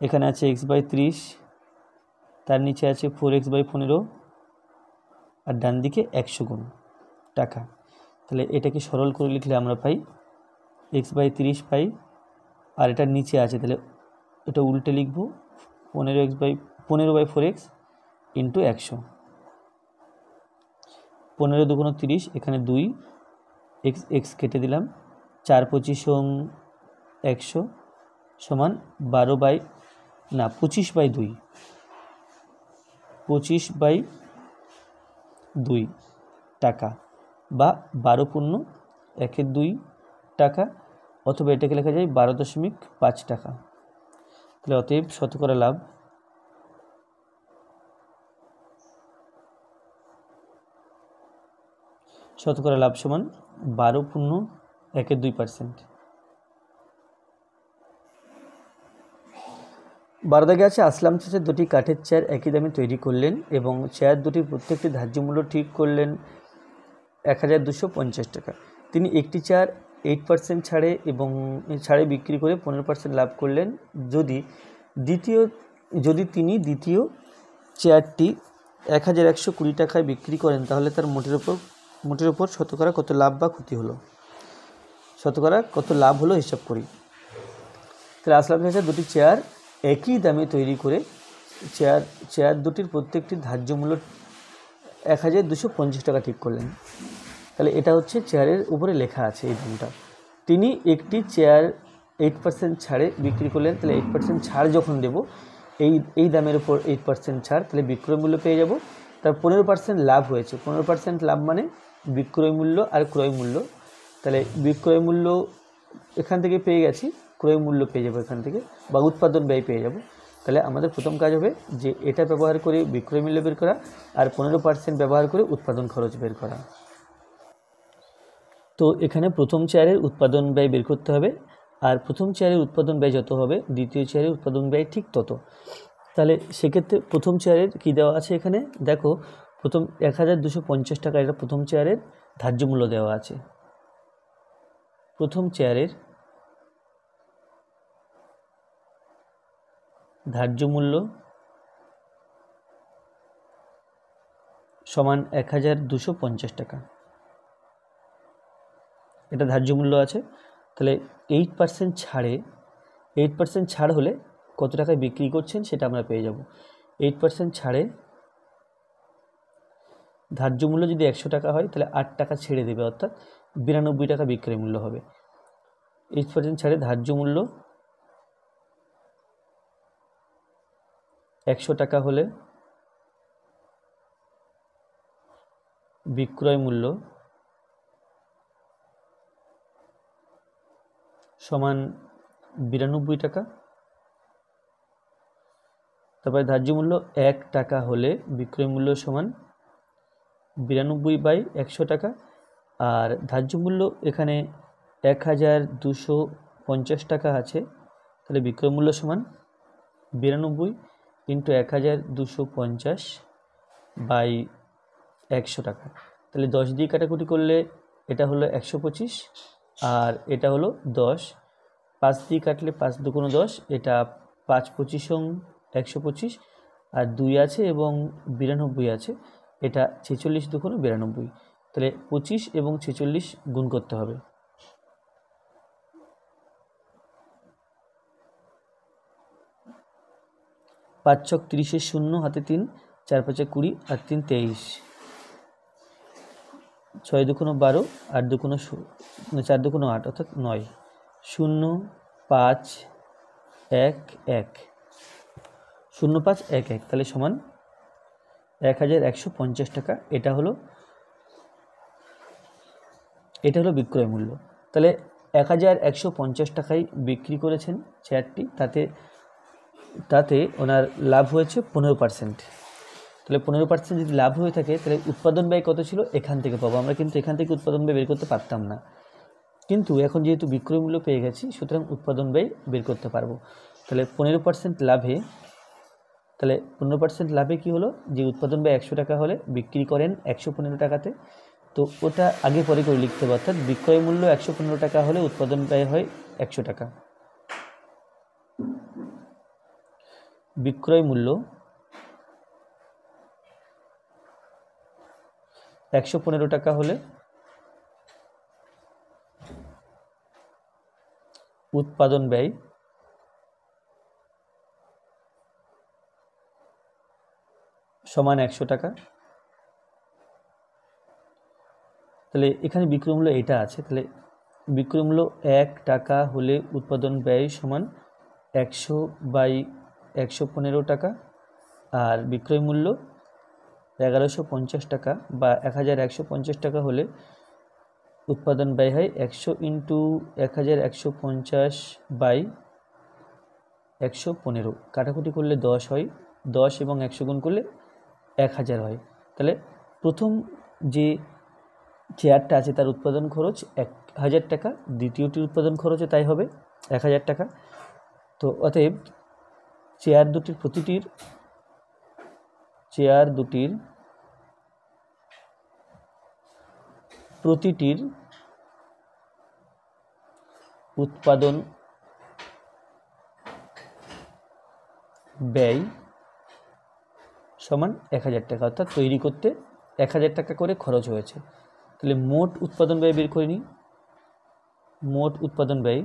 এখানে আছে x/30, তার নিচে আছে 4x/15 আর ডান দিকে 100 গুণ টাকা। তাহলে এটাকে সরল করে লিখলে আমরা পাই x/30 পাই, আর এটার নিচে আছে তাহলে এটা উল্টে লিখব 15/4x ইন্টু 100। 15 দুগুণ 30, এখানে 2 x কেটে দিলাম, 4×25=100 সমান 25/2 টাকা বা 12.12 টাকা, অথবা এটাকে লেখা যায় 12.5 টাকা। তাহলে অতএব শতকরা লাভ সমান 12.12%। 12 দাগে আছে আসলাম চাচা দুটি কাঠের চেয়ার একই দামে তৈরি করলেন এবং চেয়ার দুটির প্রত্যেকটি ধার্য মূল্য ঠিক করলেন 1250 টাকা। তিনি একটি চেয়ার 8% ছাড়ে বিক্রি করে 15% লাভ করলেন। যদি তিনি দ্বিতীয় চেয়ারটি 1120 টাকায় বিক্রি করেন তাহলে তার মোটের ওপর শতকরা কত লাভ বা ক্ষতি হলো, শতকরা কত লাভ হলো হিসাব করি। তাহলে আসলাম চাচা দুটি চেয়ার একই দামে তৈরি করে চেয়ার দুটির প্রত্যেকটি ধার্য মূল্য 1250 টাকা ঠিক করলেন। তাহলে এটা হচ্ছে চেয়ারের উপরে লেখা আছে এই দামটা। তিনি একটি চেয়ার 8% ছাড়ে বিক্রি করলেন, তাহলে 8% ছাড় যখন দেব এই দামের উপর 8% ছাড়, তাহলে বিক্রয় মূল্য পেয়ে যাব। তার 15% লাভ হয়েছে, 15% লাভ মানে বিক্রয় মূল্য আর ক্রয় মূল্য। তাহলে বিক্রয় মূল্য এখান থেকে পেয়ে গেছি, ক্রয় মূল্য পেয়ে যাবো এখান থেকে, বা উৎপাদন ব্যয় পেয়ে যাব। তাহলে আমাদের প্রথম কাজ হবে যে এটা ব্যবহার করে বিক্রয় মূল্য বের করা আর 15% ব্যবহার করে উৎপাদন খরচ বের করা। তো এখানে প্রথম চেয়ারের উৎপাদন ব্যয় বের করতে হবে, আর প্রথম চেয়ারের উৎপাদন ব্যয় যত হবে দ্বিতীয় চেয়ারের উৎপাদন ব্যয় ঠিক তত। তাহলে সেক্ষেত্রে প্রথম চেয়ারের কী দেওয়া আছে এখানে দেখো, প্রথম 1250 টাকা এটা প্রথম চেয়ারের ধার্য মূল্য দেওয়া আছে। প্রথম চেয়ারের ধার্য মূল্য সমান 1250 টাকা, এটা ধার্য মূল্য আছে। তাহলে 8% ছাড় হলে কত টাকায় বিক্রি করছেন সেটা আমরা পেয়ে যাব। 8% ছাড়ে ধার্য মূল্য যদি 100 টাকা হয় তাহলে 8 টাকা ছেড়ে দেবে, অর্থাৎ 92 টাকা বিক্রয় মূল্য হবে। 8% ছাড়ে ধার্য মূল্য 100 টাকা হলে বিক্রয় মূল্য সমান 92 টাকা। তারপরে ধার্য মূল্য 1 টাকা হলে বিক্রয় মূল্য সমান 92/100 টাকা। আর ধার্য মূল্য এখানে 1250 টাকা আছে, তাহলে বিক্রয় মূল্য সমান 92 × 1250/100 টাকা। তাহলে 10 দিয়ে কাটাকুটি করলে এটা হলো 125 আর এটা হলো 10, 5 দিয়ে কাটলে 5 দুগুণ 10, এটা 5×25=125 আর 2 আছে এবং 92 আছে, এটা 46 দুগুণ 92। তাহলে 25 এবং 46 গুণ করতে হবে। 5 ছক 30, 0 হাতে 3, 4 5 20 আর 3 23, 6 দুগুণ 12, 8 দুগুণ 4 দুগুণ 8 অর্থাৎ 9, 0 5 1 1, 0 5 1 1, তাহলে সমান 1150 টাকা। এটা হলো বিক্রয় মূল্য। তাহলে 1150 টাকায় বিক্রি করেছেন চেয়ারটি, তাতে ওনার লাভ হয়েছে 15%। তাহলে 15% যদি লাভ হয়ে থাকে তাহলে উৎপাদন ব্যয় কত ছিল এখান থেকে পাবো আমরা, কিন্তু এখান থেকে উৎপাদন ব্যয় বের করতে পারতাম না, কিন্তু এখন যেহেতু বিক্রয় মূল্য পেয়ে গেছি সুতরাং উৎপাদন ব্যয় বের করতে পারবো। তাহলে 15% লাভে, তাহলে 15% লাভে কী হলো, যে উৎপাদন ব্যয় 100 টাকা হলে বিক্রি করেন 115 টাকাতে, তো ওটা আগে পরে করে লিখতে হবে, অর্থাৎ বিক্রয় মূল্য 115 টাকা হলে উৎপাদন ব্যয় হয় 100 টাকা। বিক্রয় মূল্য 115 টাকা হলে উৎপাদন ব্যয় সমান 100 টাকা। তাহলে এখানে বিক্রয় মূল্য এটা আছে, তাহলে বিক্রয় মূল্য 1 টাকা হলে উৎপাদন ব্যয় সমান 100/115 টাকা, আর বিক্রয় মূল্য 1150 টাকা বা 1150 টাকা হলে উৎপাদন ব্যয় হয় 100 × 1150/115, কাটাকুটি করলে 10 হয়, 10 এবং 100 গুণ করলে 1000 হয়। তাহলে প্রথম যে চেয়ারটা আছে তার উৎপাদন খরচ 1000 টাকা, দ্বিতীয়টির উৎপাদন খরচও তাই হবে 1000 টাকা। তো অতএব চেয়ার দুটির প্রতিটির উৎপাদন ব্যয় সমান 1000 টাকা, অর্থাৎ তৈরি করতে 1000 টাকা করে খরচ হয়েছে। তাহলে মোট উৎপাদন ব্যয় বের করে নিই। মোট উৎপাদন ব্যয়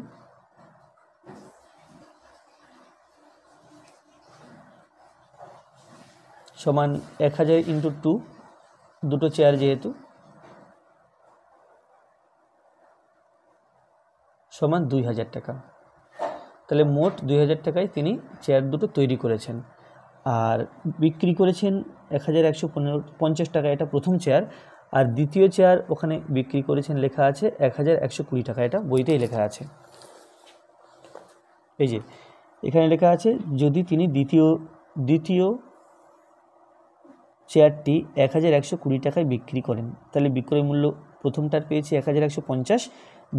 সমান 1000 × 2, দুটো চেয়ার যেহেতু, সমান 2000 টাকা। তাহলে মোট 2000 টাকায় তিনি চেয়ার দুটো তৈরি করেছেন, আর বিক্রি করেছেন 1150 টাকা, এটা প্রথম চেয়ার। আর দ্বিতীয় চেয়ার ওখানে বিক্রি করেছেন লেখা আছে 1120 টাকা, এটা বইতেই লেখা আছে। এই যে এখানে লেখা আছে, যদি তিনি দ্বিতীয় চেয়ারটি 1120 টাকায় বিক্রি করেন, তাহলে বিক্রয় মূল্য প্রথমটার পেয়েছি 1150,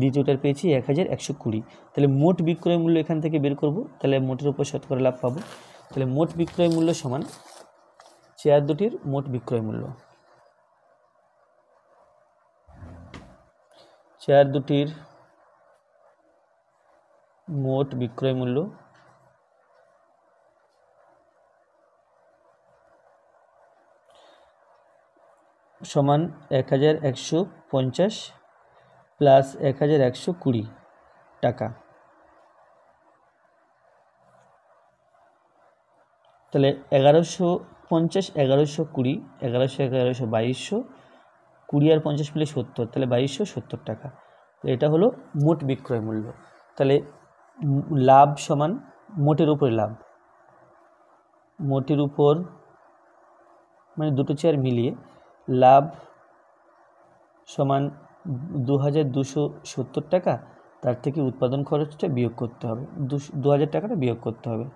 দ্বিতীয়টার পেয়েছি 1120। তাহলে মোট বিক্রয় মূল্য এখান থেকে বের করব, তাহলে মোটের উপর শতকরা লাভ পাবো। তাহলে মোট বিক্রয় মূল্য সমান চেয়ার দুটির মোট বিক্রয় মূল্য। চেয়ার দুটির মোট বিক্রয় মূল্য সমান 1150 প্লাস 1120 টাকা। তাহলে 1150, 1120, 1100, 2200, 20 আর 50 মিলে 70, তাহলে 2270 টাকা। এটা হলো মোট বিক্রয় মূল্য। তাহলে লাভ সমান মোটের উপরে লাভ, মোটের উপর মানে দুটো চেয়ার মিলিয়ে লাভ সমান 2270 টাকা, তার থেকে উৎপাদন খরচটা বিয়োগ করতে হবে, 2000 টাকাটা বিয়োগ করতে হবে।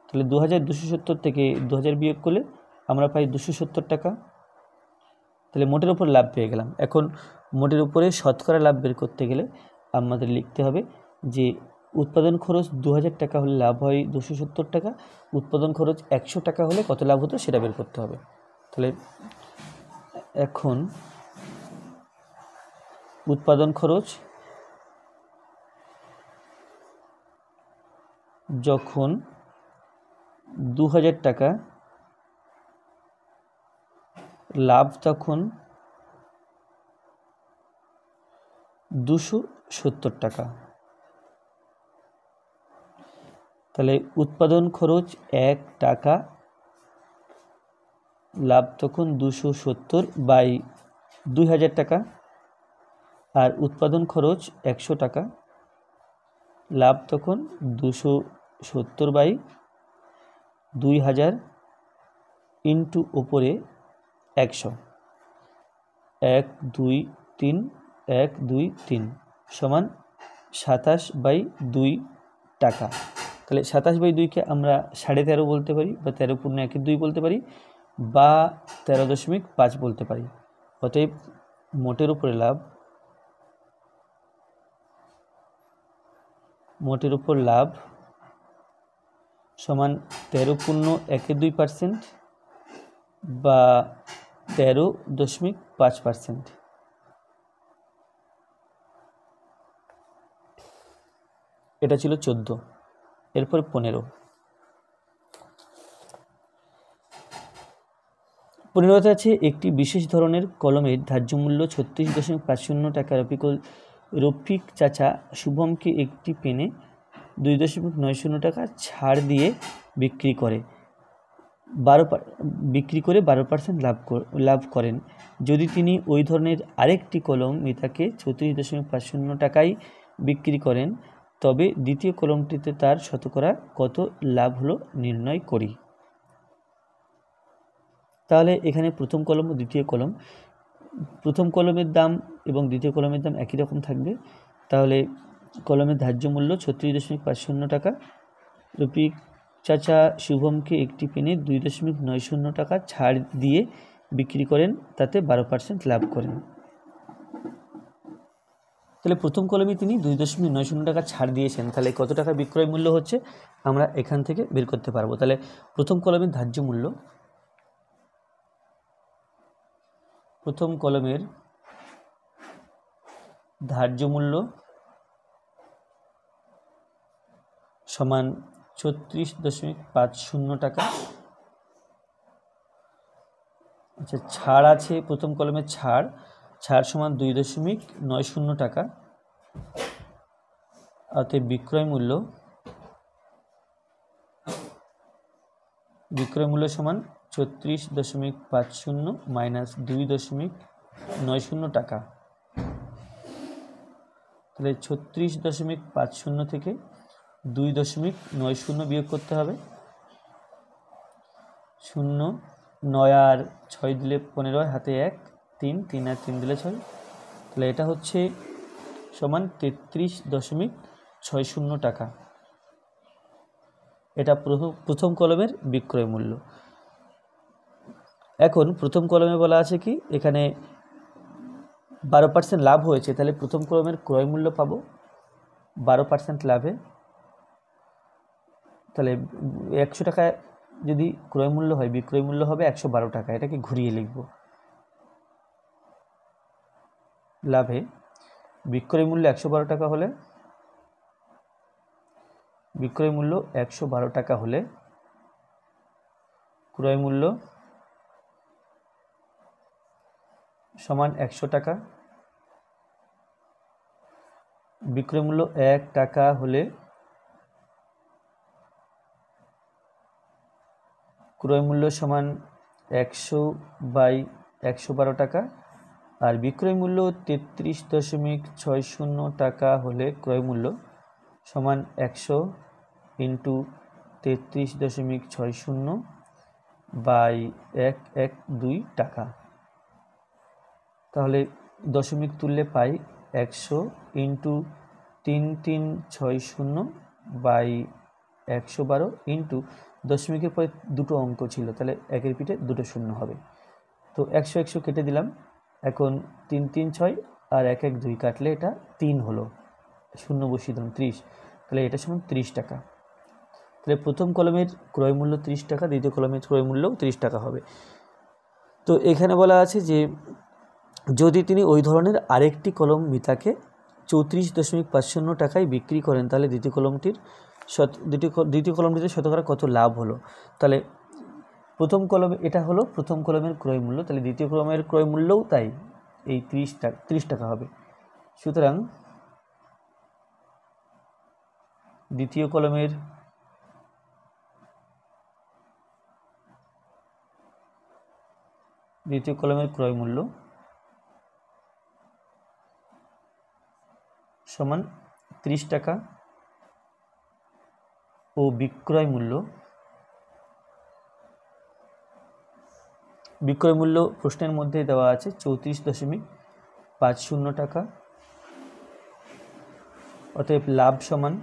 তাহলে 2270 থেকে 2000 বিয়োগ করলে আমরা পাই 270 টাকা। তাহলে মোটের উপর লাভ পেয়ে গেলাম। এখন মোটের উপরে শতকরা লাভ বের করতে গেলে আমাদের লিখতে হবে যে উৎপাদন খরচ 2000 টাকা হলে লাভ হয় 270 টাকা, উৎপাদন খরচ 100 টাকা হলে কত লাভ হতো সেটা বের করতে হবে। তাহলে এখন উৎপাদন খরচ যখন 2000 টাকা, লাভ তখন 270 টাকা। তাহলে উৎপাদন খরচ 1 টাকা, লাভ তখন 270 বাই 2000 টাকা, আর উৎপাদন খরচ 100 টাকা, লাভ তখন 270/2000 ইন্টু ওপরে 100, 1 2 3 সমান 27/2 টাকা। তাহলে 27/2কে আমরা 13.5 বলতে পারি, বা 13.2 বলতে পারি, বা 13.5 বলতে পারি। অতএব মোটের উপর লাভ সমান 13.12% বা 13.5%। এটা ছিল 14। এরপর 15তে আছে একটি বিশেষ ধরনের কলমের ধার্য মূল্য 36.50 টাকা। রফিক চাচা শুভমকে একটি পেনে 2.90 টাকা ছাড় দিয়ে বিক্রি করে 12% লাভ করেন। যদি তিনি ওই ধরনের আরেকটি কলম মিতাকে 34.50 টাকায় বিক্রি করেন, তবে দ্বিতীয় কলমটিতে তার শতকরা কত লাভ হলো নির্ণয় করি। তাহলে এখানে প্রথম কলম ও দ্বিতীয় কলম, প্রথম কলমের দাম এবং দ্বিতীয় কলমের দাম একই রকম থাকবে। তাহলে কলমের ধার্য মূল্য 36.50 টাকা। রফিক চাচা শুভমকে একটি পেনে 2.90 টাকা ছাড় দিয়ে বিক্রি করেন, তাতে 12% লাভ করেন। তাহলে প্রথম কলমে তিনি 2.90 টাকা ছাড় দিয়েছেন, তাহলে কত টাকা বিক্রয় মূল্য হচ্ছে আমরা এখান থেকে বের করতে পারবো। তাহলে প্রথম কলমের ধার্য মূল্য, প্রথম কলমের ধার্য মূল্য সমান 36.50 টাকা। আচ্ছা, ছাড় আছে, প্রথম কলমের ছাড় সমান 2.90 টাকা। অতএব বিক্রয় মূল্য সমান 36.50 মাইনাস 2.90 টাকা। তাহলে 36.50 থেকে 2.90 বিয়োগ করতে হবে। 0, 9 আর 6 দিলে 15, হাতে 1, 3 আর 3 দিলে 6। তাহলে এটা হচ্ছে সমান 33.60 টাকা। এটা প্রথম কলমের বিক্রয় মূল্য। এখন প্রথম কলমে বলা আছে কি, এখানে 12% লাভ হয়েছে, তাহলে প্রথম কলমের ক্রয় মূল্য পাবো 12% লাভে। তাহলে 100 টাকা যদি ক্রয় মূল্য হয়, বিক্রয় মূল্য হবে 112 টাকা। এটাকে ঘুরিয়ে লিখব, লাভে বিক্রয় মূল্য 112 টাকা হলে, বিক্রয় মূল্য 112 টাকা হলে ক্রয় মূল্য সমান 100 টাকা। বিক্রয় মূল্য 1 টাকা হলে ক্রয় মূল্য সমান 100/112 টাকা। আর বিক্রয় মূল্য 33.60 টাকা হলে ক্রয় মূল্য সমান 100 ইন্টু 33.60/112 টাকা। তাহলে দশমিক তুললে পাই 100 ইন্টু 3360/112 ইন্টু দশমিকের পরে দুটো অঙ্ক ছিল, তাহলে একের পিঠে দুটো শূন্য হবে। তো 100 কেটে দিলাম। এখন 3 3 6 আর 1 1 2 কাটলে এটা 3 হলো, শূন্য বসিয়ে দিলাম 30। তাহলে এটা সমান 30 টাকা। তাহলে প্রথম কলমের ক্রয় মূল্য 30 টাকা, দ্বিতীয় কলমের ক্রয় মূল্যও 30 টাকা হবে। তো এখানে বলা আছে যে যদি তিনি ওই ধরনের আরেকটি কলম মিতাকে 34.50 টাকায় বিক্রি করেন, তাহলে দ্বিতীয় কলমটিতে শতকরা কত লাভ হলো। তাহলে প্রথম কলমে এটা হলো প্রথম কলমের ক্রয় মূল্য, তাহলে দ্বিতীয় কলমের ক্রয় মূল্যও তাই এই 30 টাকা হবে। সুতরাং দ্বিতীয় কলমের ক্রয় মূল্য সমান 30 টাকা ও বিক্রয় মূল্য প্রশ্নের মধ্যে দেওয়া আছে 34.50 টাকা। অতএব লাভ সমান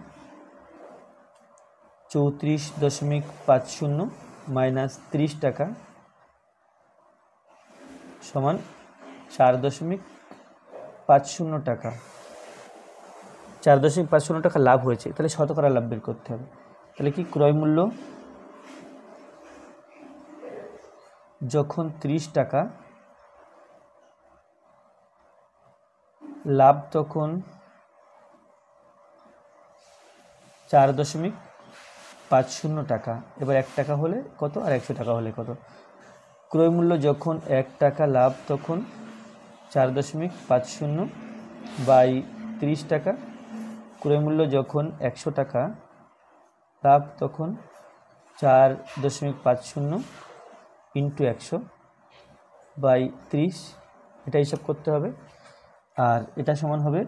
34.50 মাইনাস 30 টাকা সমান 4.50 টাকা। 4.50 টাকা লাভ হয়েছে, তাহলে শতকরা লাভ বের করতে হবে। তাহলে কি ক্রয় মূল্য যখন 30 টাকা, লাভ তখন 4.50 টাকা। এবার 1 টাকা হলে কত আর 100 টাকা হলে কত? ক্রয় মূল্য যখন 1 টাকা, লাভ তখন 4.50 বাই 30 টাকা। ক্রয় মূল্য যখন 100 টাকা, লাভ তখন 4.50 ইন্টু 100 বাই 30, এটা হিসাব করতে হবে। আর এটা সমান হবে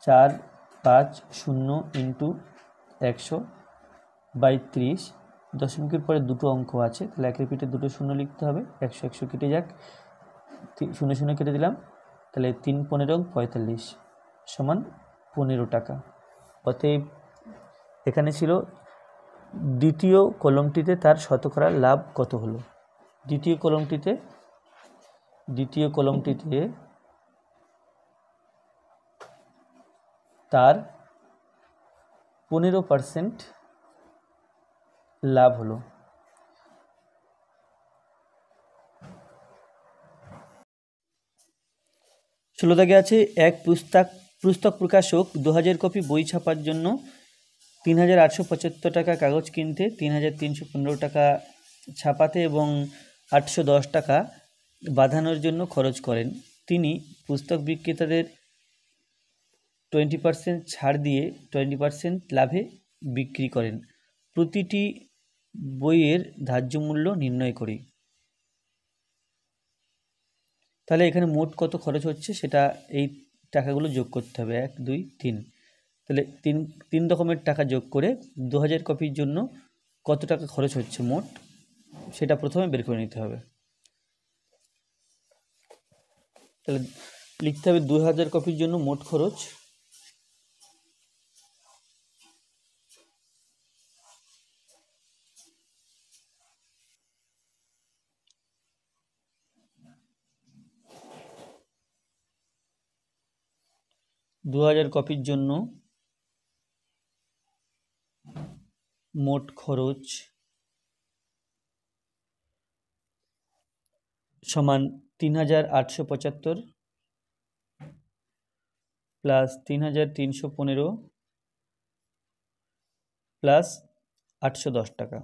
450 ইন্টু 100 বাই 30। দশমিকের পরে দুটো অঙ্ক আছে, তাহলে একের পিঠে দুটো শূন্য লিখতে হবে। 100 কেটে যাক, 0 কেটে দিলাম, তাহলে 3 15 45 সমান 15 টাকা। অতএব এখানে ছিল দ্বিতীয় কলমটিতে তার শতকরা লাভ কত হলো। দ্বিতীয় কলমটিতে তার 15% লাভ হলো। ষোলো দাগে আছে এক পুস্তক প্রকাশক 2000 কপি বই ছাপার জন্য 3875 টাকা কাগজ কিনতে, 3315 টাকা ছাপাতে এবং 810 টাকা বাঁধানোর জন্য খরচ করেন। তিনি পুস্তক বিক্রেতাদের 20% ছাড় দিয়ে 20% লাভে বিক্রি করেন। প্রতিটি বইয়ের ধার্য মূল্য নির্ণয় করি। তাহলে এখানে মোট কত খরচ হচ্ছে সেটা এই টাকাগুলো যোগ করতে হবে, 1 2 3। তাহলে তিন রকমের টাকা যোগ করে 2000 কপির জন্য কত টাকা খরচ হচ্ছে মোট, সেটা প্রথমে বের করে নিতে হবে। তাহলে লিখতে হবে 2000 কপির জন্য মোট খরচ কপির জন্য মোট খরচ সমান 3875 প্লাস 3315 প্লাস 810 টাকা।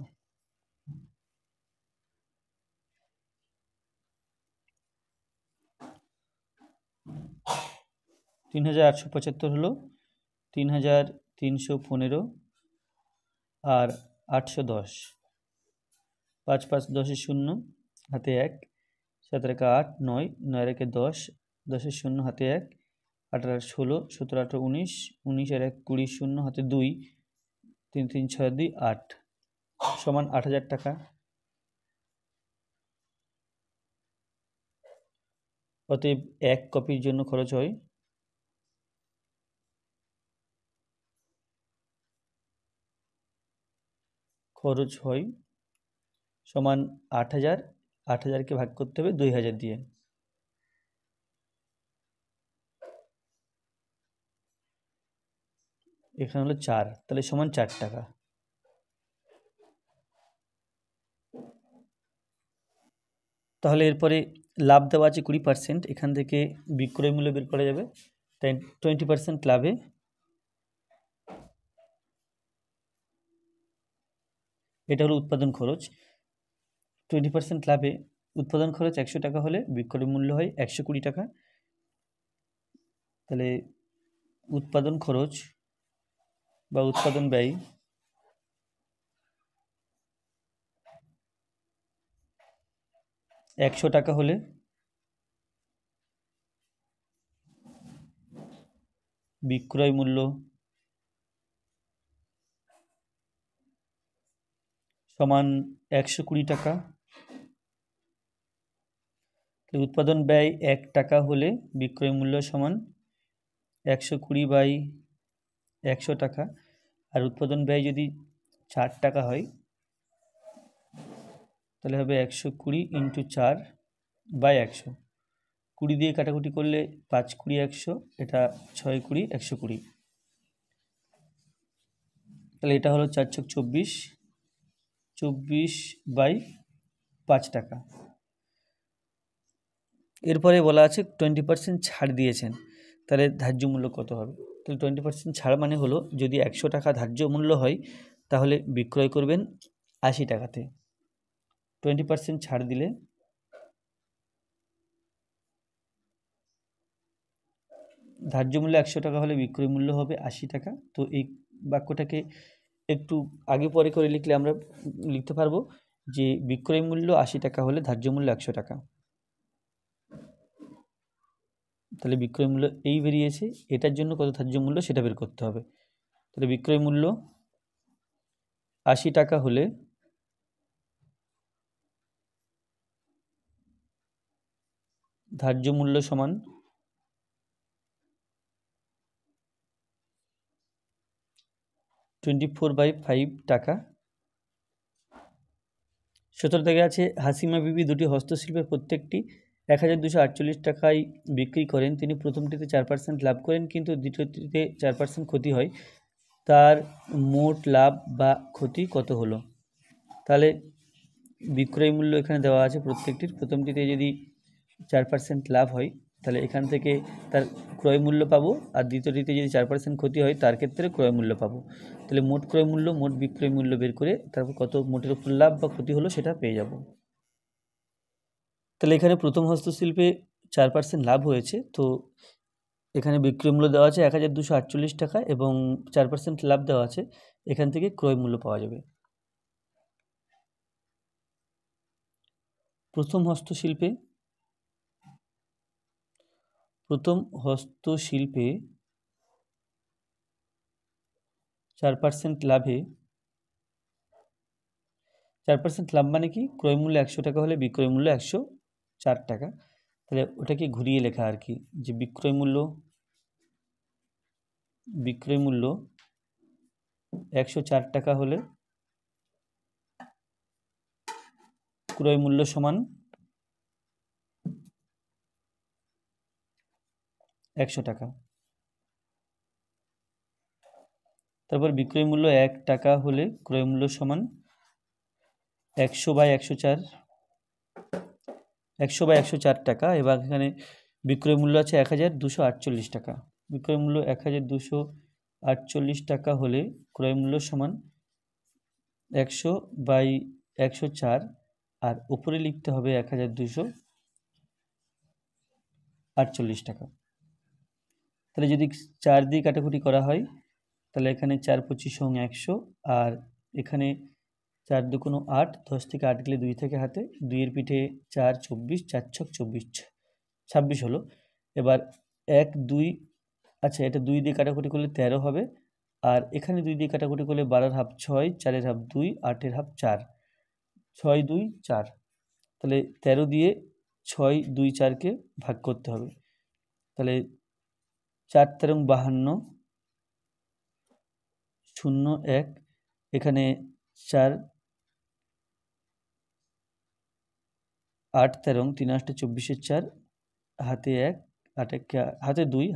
3875 হলো 3315 আর 810, 5 5 10 শূন্য হাতে 1, 7 রেখা 8, 9 9 রেখে 10, 10 শূন্য হাতে 1, 8 আর 16, 17 18 19, 19 আর 1 20 শূন্য হাতে 2, 3 3 6 2 8 সমান 8000 টাকা। অতএব 1 কপির জন্য খরচ হয় সমান 8000। 8000কে ভাগ করতে হবে 2000 দিয়ে। এখানে হলো 4, তাহলে সমান 4 টাকা। তাহলে এরপরে লাভ দেওয়া আছে 20%, এখান থেকে বিক্রয় মূল্য বের করা যাবে। তাই 20% লাভে এটা হলো উৎপাদন খরচ। 20% লাভে উৎপাদন খরচ 100 টাকা হলে বিক্রয় মূল্য হয় 120 টাকা। তাহলে উৎপাদন খরচ বা উৎপাদন ব্যয় 100 টাকা হলে বিক্রয় মূল্য সমান 120 টাকা। উৎপাদন ব্যয় 1 টাকা হলে বিক্রয় মূল্য সমান 120/100 টাকা। আর উৎপাদন ব্যয় যদি 4 টাকা হয় তাহলে হবে 120 × 4/100। 20 দিয়ে কাটাকুটি করলে 5 × 20 100, এটা 6 × 20 120। তাহলে এটা হলো 4 × 24, 24/5 টাকা। এরপরে বলা আছে 20% ছাড় দিয়েছেন, তাহলে ধার্য মূল্য কত হবে? তাহলে 20% ছাড় মানে হলো যদি 100 টাকা ধার্য মূল্য হয় তাহলে বিক্রয় করবেন 80 টাকাতে। 20% ছাড় দিলে ধার্য মূল্য 100 টাকা হলে বিক্রয় মূল্য হবে 80 টাকা। তো এই বাক্যটাকে একটু আগে পরে করে লিখলে আমরা লিখতে পারবো যে বিক্রয় মূল্য 80 টাকা হলে ধার্য মূল্য 100 টাকা। তাহলে বিক্রয় মূল্য এই বেরিয়েছে, এটার জন্য কত ধার্য মূল্য সেটা বের করতে হবে। তাহলে বিক্রয় মূল্য 80 টাকা হলে ধার্য মূল্য সমান 24/5 টাকা। 17 থেকে আছে হাসিমা বিবি দুটি হস্তশিল্পের প্রত্যেকটি 1248 টাকায় বিক্রি করেন। তিনি প্রথমটিতে 4% লাভ করেন কিন্তু দ্বিতীয়টিতে 4% ক্ষতি হয়। তার মোট লাভ বা ক্ষতি কত হলো? তাহলে বিক্রয় মূল্য এখানে দেওয়া আছে প্রত্যেকটির। প্রথমটিতে যদি 4% লাভ হয় তাহলে এখান থেকে তার ক্রয় মূল্য পাবো, আর দ্বিতীয়টিতে যদি 4% ক্ষতি হয় তার ক্ষেত্রে ক্রয় মূল্য পাবো। তাহলে মোট ক্রয় মূল্য মোট বিক্রয় মূল্য বের করে তারপর কত মোটের উপর লাভ বা ক্ষতি হলো সেটা পেয়ে যাব। তাহলে এখানে প্রথম হস্তশিল্পে 4% লাভ হয়েছে, তো এখানে বিক্রয় মূল্য দেওয়া আছে 1248 টাকা এবং 4% লাভ দেওয়া আছে, এখান থেকে ক্রয় মূল্য পাওয়া যাবে। প্রথম হস্তশিল্পে 4% লাভে 4% লাভ মানে কি? ক্রয় মূল্য 100 টাকা হলে বিক্রয় মূল্য 104 টাকা। তাহলে ওটাকে ঘুরিয়ে লেখা আর কি, যে বিক্রয় মূল্য 104 টাকা হলে ক্রয় মূল্য সমান 100 টাকা। তারপর বিক্রয় মূল্য 1 টাকা হলে ক্রয় মূল্য সমান 100/104, 100/104 টাকা। এবার এখানে বিক্রয় মূল্য আছে 1248 টাকা। বিক্রয় মূল্য 1248 টাকা হলে ক্রয় মূল্য সমান 100/104, আর উপরে লিখতে হবে 1248 টাকা। তাহলে যদি 4 দিয়ে কাটাকুটি করা হয় তাহলে এখানে 4 × 25 = 100, আর এখানে 4 × 2 = 8, 10 থেকে 8 গেলে 2 থেকে হাতে, 2 এর পিঠে 4 24, 4 × 6 = 24, 26 হলো। এবার 1 2, আচ্ছা এটা 2 দিয়ে কাটাকুটি করলে 13 হবে, আর এখানে 2 দিয়ে কাটাকুটি করলে 12 ½ 6, 4 ½ 2, 8 ½ 4, 6 2 4। তাহলে 13 দিয়ে 6 2 4কে ভাগ করতে হবে। তাহলে 4 13 52, 0 1, এখানে 4 8 13, 3 8 24, 4 হাতে 1, 8 1 হাতে 2,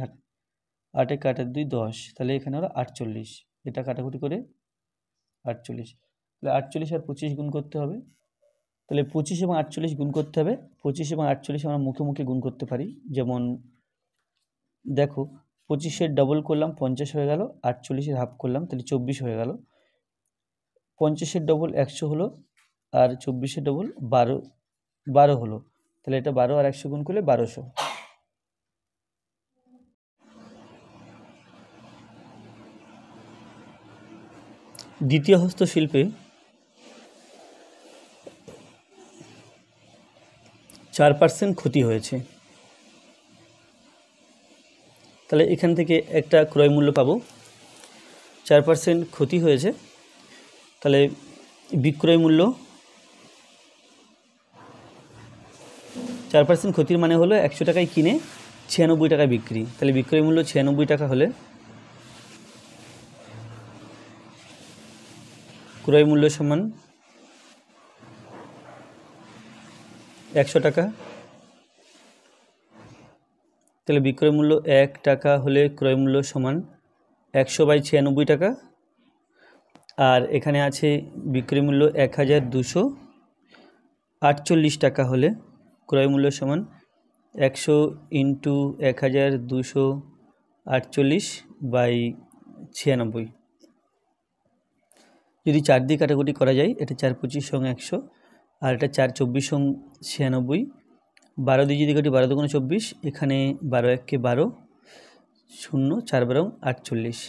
8 1 8 2 10, তাহলে এখানে হলো 48। এটা কাটাকুটি করে 48, তাহলে 48 আর 25 গুণ করতে হবে। তাহলে 25 এবং 48 গুণ করতে হবে। 25 এবং 48 আমরা মুখে মুখে গুণ করতে পারি। যেমন দেখো 25-এর ডবল করলাম 50 হয়ে গেল, 48-এর হাফ করলাম তাহলে 24 হয়ে গেল। 50-এর ডবল 100 হলো, আর 24-এর ডবল 12 হলো। তাহলে এটা 12 আর 100 গুণ করলে 1200। দ্বিতীয় হস্তশিল্পে 4% ক্ষতি হয়েছে। তাহলে এখান থেকে একটা ক্রয় মূল্য পাবো, 4% ক্ষতি হয়েছে। তাহলে বিক্রয় মূল্য 4% ক্ষতির মানে হলো 100 টাকায় কিনে 96 টাকায় বিক্রি। তাহলে বিক্রয় মূল্য 96 টাকা হলে ক্রয় মূল্য সমান 100 টাকা। তাহলে বিক্রয় মূল্য 1 টাকা হলে ক্রয় মূল্য সমান 100/96 টাকা। আর এখানে আছে বিক্রয় মূল্য 1248 টাকা হলে ক্রয় মূল্য সমান 100 × 1248/96। যদি 4 দিয়ে কাটাকুটি করা যায়, এটা 4 25 = 100 আর এটা 4 24 = 96। 12 দিয়ে যদি কাটি 12 × 24, এখানে 12 × 1 = 12, 0 4 × 12 = 48।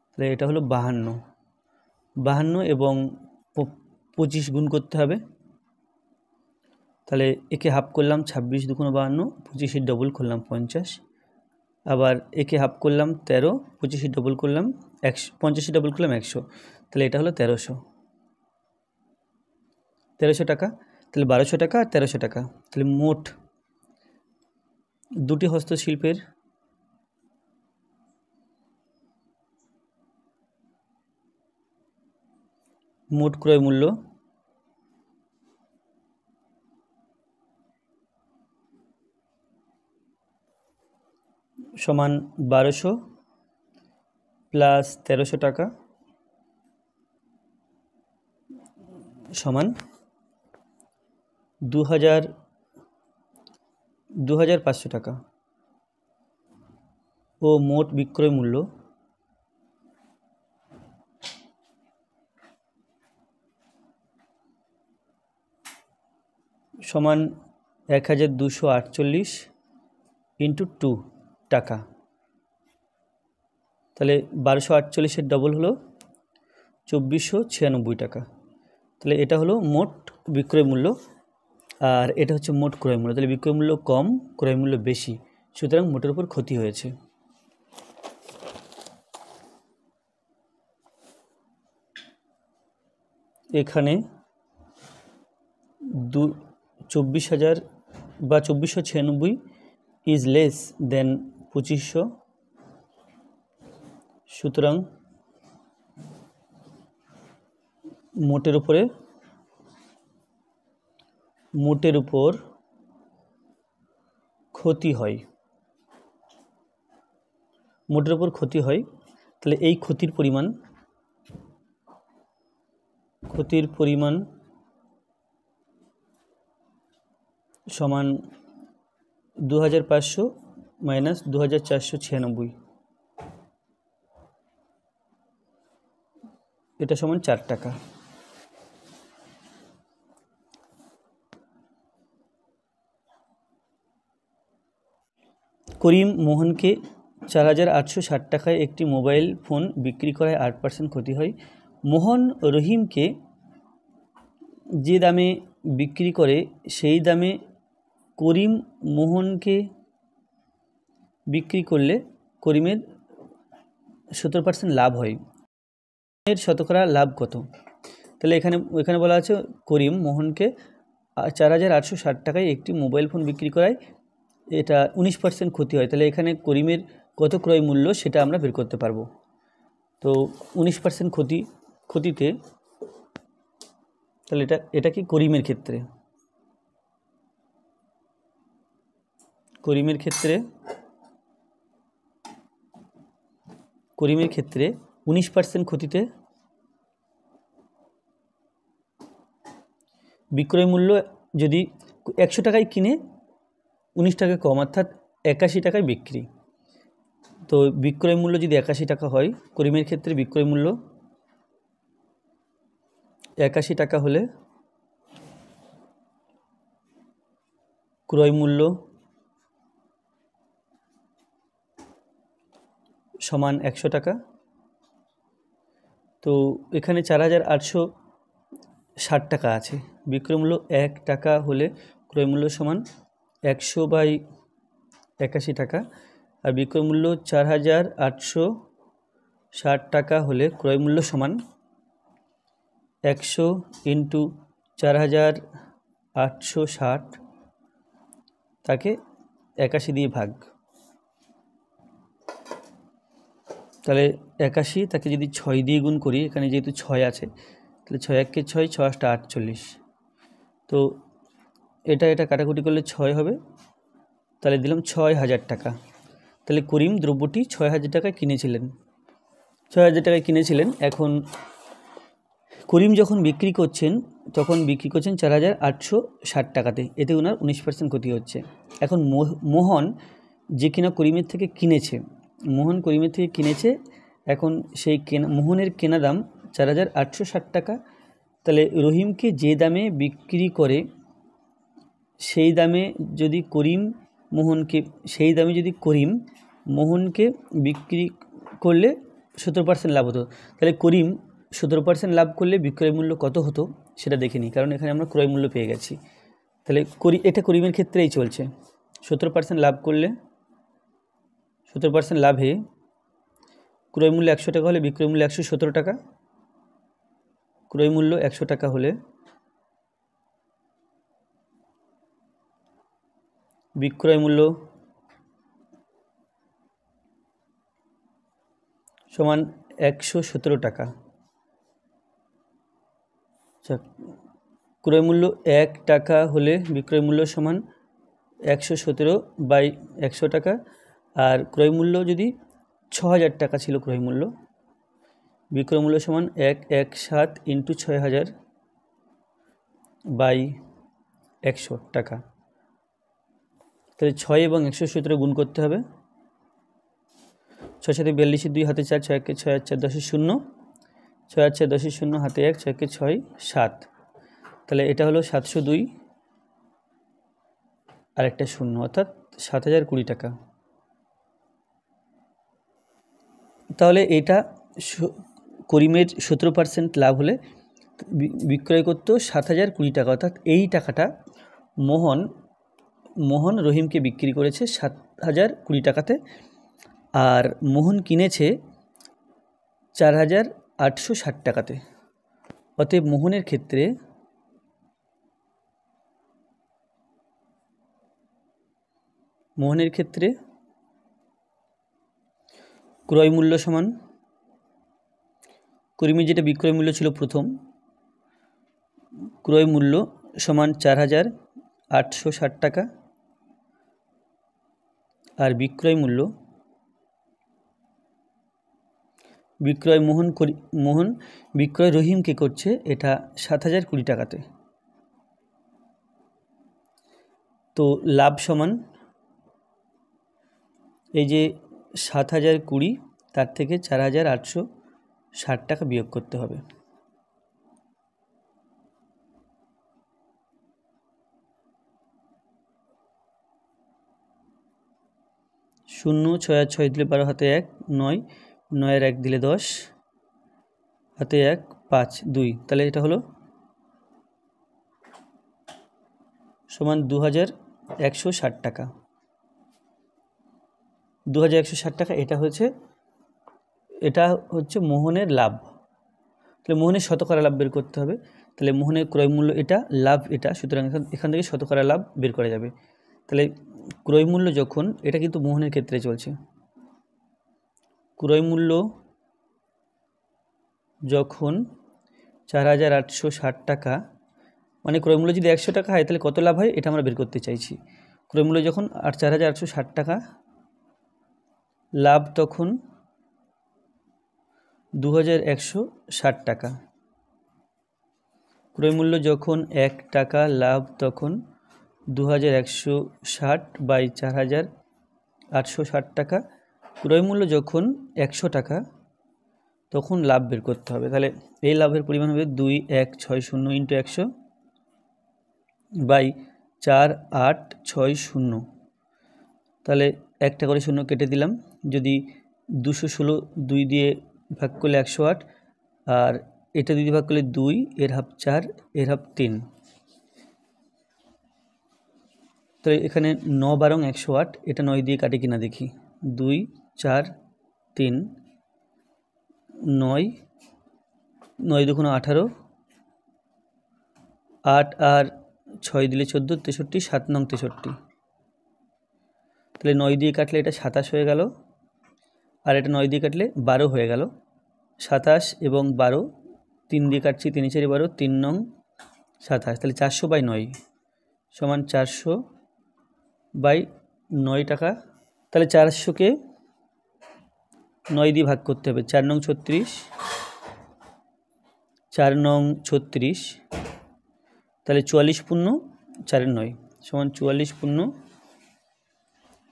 তাহলে এটা হলো 52 এবং 25 গুণ করতে হবে। তাহলে একে হাফ করলাম 26 × 2 = 52, 25 ডবল করলাম 50, আবার একে হাফ করলাম 13, 25 ডবল করলাম 100, 50 ডবল করলাম 100। তাহলে এটা হলো 1300 টাকা। তাহলে 1200 টাকা আর 1300 টাকা। তাহলে মোট দুটি হস্তশিল্পের মোট ক্রয় মূল্য সমান 1200 + 1300 টাকা সমান 2500 টাকা। ও মোট বিক্রয় মূল্য সমান 1248 × 2 টাকা। তাহলে 1248-এর ডবল হলো 2496 টাকা। তাহলে এটা হলো মোট বিক্রয় মূল্য আর এটা হচ্ছে মোট ক্রয় মূল্য। তাহলে বিক্রয় মূল্য কম, ক্রয় মূল্য বেশি, সুতরাং মোটের উপর ক্ষতি হয়েছে। এখানে 24,000 বা 2496 ইজ লেস দেন 2500, সুতরাং মোটের উপর ক্ষতি হয়। মোটের উপর ক্ষতি হয়। তাহলে এই ক্ষতির পরিমাণ সমান 2500 - 2496, এটা সমান 4 টাকা। করিম মোহনকে 4860 টাকায় একটি মোবাইল ফোন বিক্রি করায় 8% ক্ষতি হয়। মোহন রহিমকে যে দামে বিক্রি করে সেই দামে করিম মোহনকে বিক্রি করলে করিমের 70% লাভ হয়। এর শতকরা লাভ কত? তাহলে এখানে বলা আছে করিম মোহনকে 4860 টাকায় একটি মোবাইল ফোন বিক্রি করায় এটা 19% ক্ষতি হয়। তাহলে এখানে করিমের কত ক্রয় মূল্য সেটা আমরা বের করতে পারবো। তো 19% ক্ষতিতে, তাহলে এটা কি করিমের ক্ষেত্রে 19% ক্ষতিতে বিক্রয় মূল্য যদি 100 টাকায় কিনে 19 টাকা কম, অর্থাৎ 81 টাকায় বিক্রি। তো বিক্রয় মূল্য যদি 81 টাকা হয়, করিমের ক্ষেত্রে বিক্রয় মূল্য 81 টাকা হলে ক্রয় মূল্য সমান 100 টাকা। তো এখানে 4860 টাকা আছে, বিক্রয় মূল্য 1 টাকা হলে ক্রয় মূল্য সমান 100/81 টাকা। আর বিক্রয় মূল্য 4,860 টাকা হলে ক্রয় মূল্য সমান 100 ইন্টু 4,860 তাকে 81 দিয়ে ভাগ। তাহলে 81 তাকে যদি 6 দিয়ে গুণ করি, এখানে যেহেতু 6 আছে তাহলে 6 1 কে 6, 6 8 48। তো এটা কাটাকুটি করলে 6 হবে, তাহলে দিলাম 6,000 টাকা। তাহলে করিম দ্রব্যটি 6,000 টাকায় কিনেছিলেন। 6,000 টাকায় কিনেছিলেন। এখন করিম যখন বিক্রি করছেন তখন বিক্রি করছেন 4,860 টাকাতে, এতে ওনার 19% ক্ষতি হচ্ছে। এখন মোহন যে কিনা করিমের থেকে কিনেছে, মোহন করিমের থেকে কিনেছে, এখন সেই মোহনের কেনা দাম 4,860 টাকা। তাহলে রহিমকে যে দামে বিক্রি করে সেই দামে যদি করিম মোহনকে বিক্রি করলে 17% লাভ হতো। তাহলে করিম 17% লাভ করলে বিক্রয় মূল্য কত হতো সেটা দেখে নিই, কারণ এখানে আমরা ক্রয় মূল্য পেয়ে গেছি। তাহলে এটা করিমের ক্ষেত্রেই চলছে। 17% লাভ করলে 17% লাভে ক্রয় মূল্য 100 টাকা হলে বিক্রয় মূল্য 117 টাকা। ক্রয় মূল্য 100 টাকা হলে বিক্রয় মূল্য সমান 117 টাকা। আচ্ছা, ক্রয় মূল্য 1 টাকা হলে বিক্রয় মূল্য সমান 117/100 টাকা। আর ক্রয় মূল্য যদি 6,000 টাকা ছিল ক্রয় মূল্য, বিক্রয় মূল্য সমান 117 ইন্টু 6,000/100 টাকা। তাহলে 6 এবং 117 গুণ করতে হবে। 6 7 42, 2 হাতে 4, 6 1 6 8 4 10 0, 6 8 4 10 0 হাতে 1, 6 1 6 7। তাহলে এটা হলো 702 আর একটা 0, অর্থাৎ 7,020 টাকা। তাহলে এটা করিমের 17% লাভ হলে বিক্রয় করতো 7,020 টাকা, অর্থাৎ এই টাকাটা মোহন রহিমকে বিক্রি করেছে 7,020 টাকাতে, আর মোহন কিনেছে 4,860 টাকাতে। অতএব মোহনের ক্ষেত্রে ক্রয় মূল্য সমান, করিমের যেটা বিক্রয় মূল্য ছিল প্রথম, ক্রয় মূল্য সমান 4,860 টাকা, আর বিক্রয় মোহন বিক্রয় রহিমকে করছে এটা 7,020 টাকাতে। তো লাভ সমান এই যে 7,020 তার থেকে 4,860 টাকা বিয়োগ করতে হবে। 0 6 আর 6 দিলে 12, হাতে 1 9, 9 আর 1 দিলে 10, হাতে 1 5 2। তাহলে এটা হলো সমান 2,160 টাকা। 2,160 টাকা এটা হচ্ছে মোহনের লাভ। তাহলে মোহনের শতকরা লাভ বের করতে হবে। তাহলে মোহনের ক্রয় মূল্য এটা, লাভ এটা, সুতরাং এখান থেকে শতকরা লাভ বের করা যাবে। তাহলে ক্রয় মূল্য যখন, এটা কিন্তু মোহনের ক্ষেত্রে চলছে, ক্রয় মূল্য যখন 4,860 টাকা, মানে ক্রয় মূল্য যদি 100 টাকা হয় তাহলে কত লাভ হয় এটা আমরা বের করতে চাইছি। ক্রয় মূল্য যখন 4,860 টাকা, লাভ তখন 2,160 টাকা। ক্রয় মূল্য যখন 1 টাকা, লাভ তখন 2,160/4,860 টাকা। ক্রয় মূল্য যখন 100 টাকা তখন লাভ বের করতে হবে। তাহলে এই লাভের পরিমাণ হবে 2,160 ইন্টু 100/4,860। তাহলে একটা করে 0 কেটে দিলাম। যদি 216 2 দিয়ে ভাগ করলে 108, আর এটা 2 দিয়ে ভাগ করলে 2, এর হাফ 4, এর হাফ 3। তো এখানে 9 12 108, এটা 9 দিয়ে কাটে কিনা দেখি। 2 4 3 9 9 দুগুণ 18 8 আর 6 দিলে 14 63 7 নং 63 তাহলে 9 দিয়ে কাটলে এটা 27 হয়ে গেল আর এটা 9 দিয়ে কাটলে 12 হয়ে গেল 27 এবং 12 3 দিয়ে কাটছি 3 4 12 3 নং 27 তাহলে 400/9 সমান 400/9 টাকা তাহলে 400কে 9 দিয়ে ভাগ করতে হবে 4 নং 36 4 নং 36 তাহলে 44 পূর্ণ 4 9 সমান 44 পূর্ণ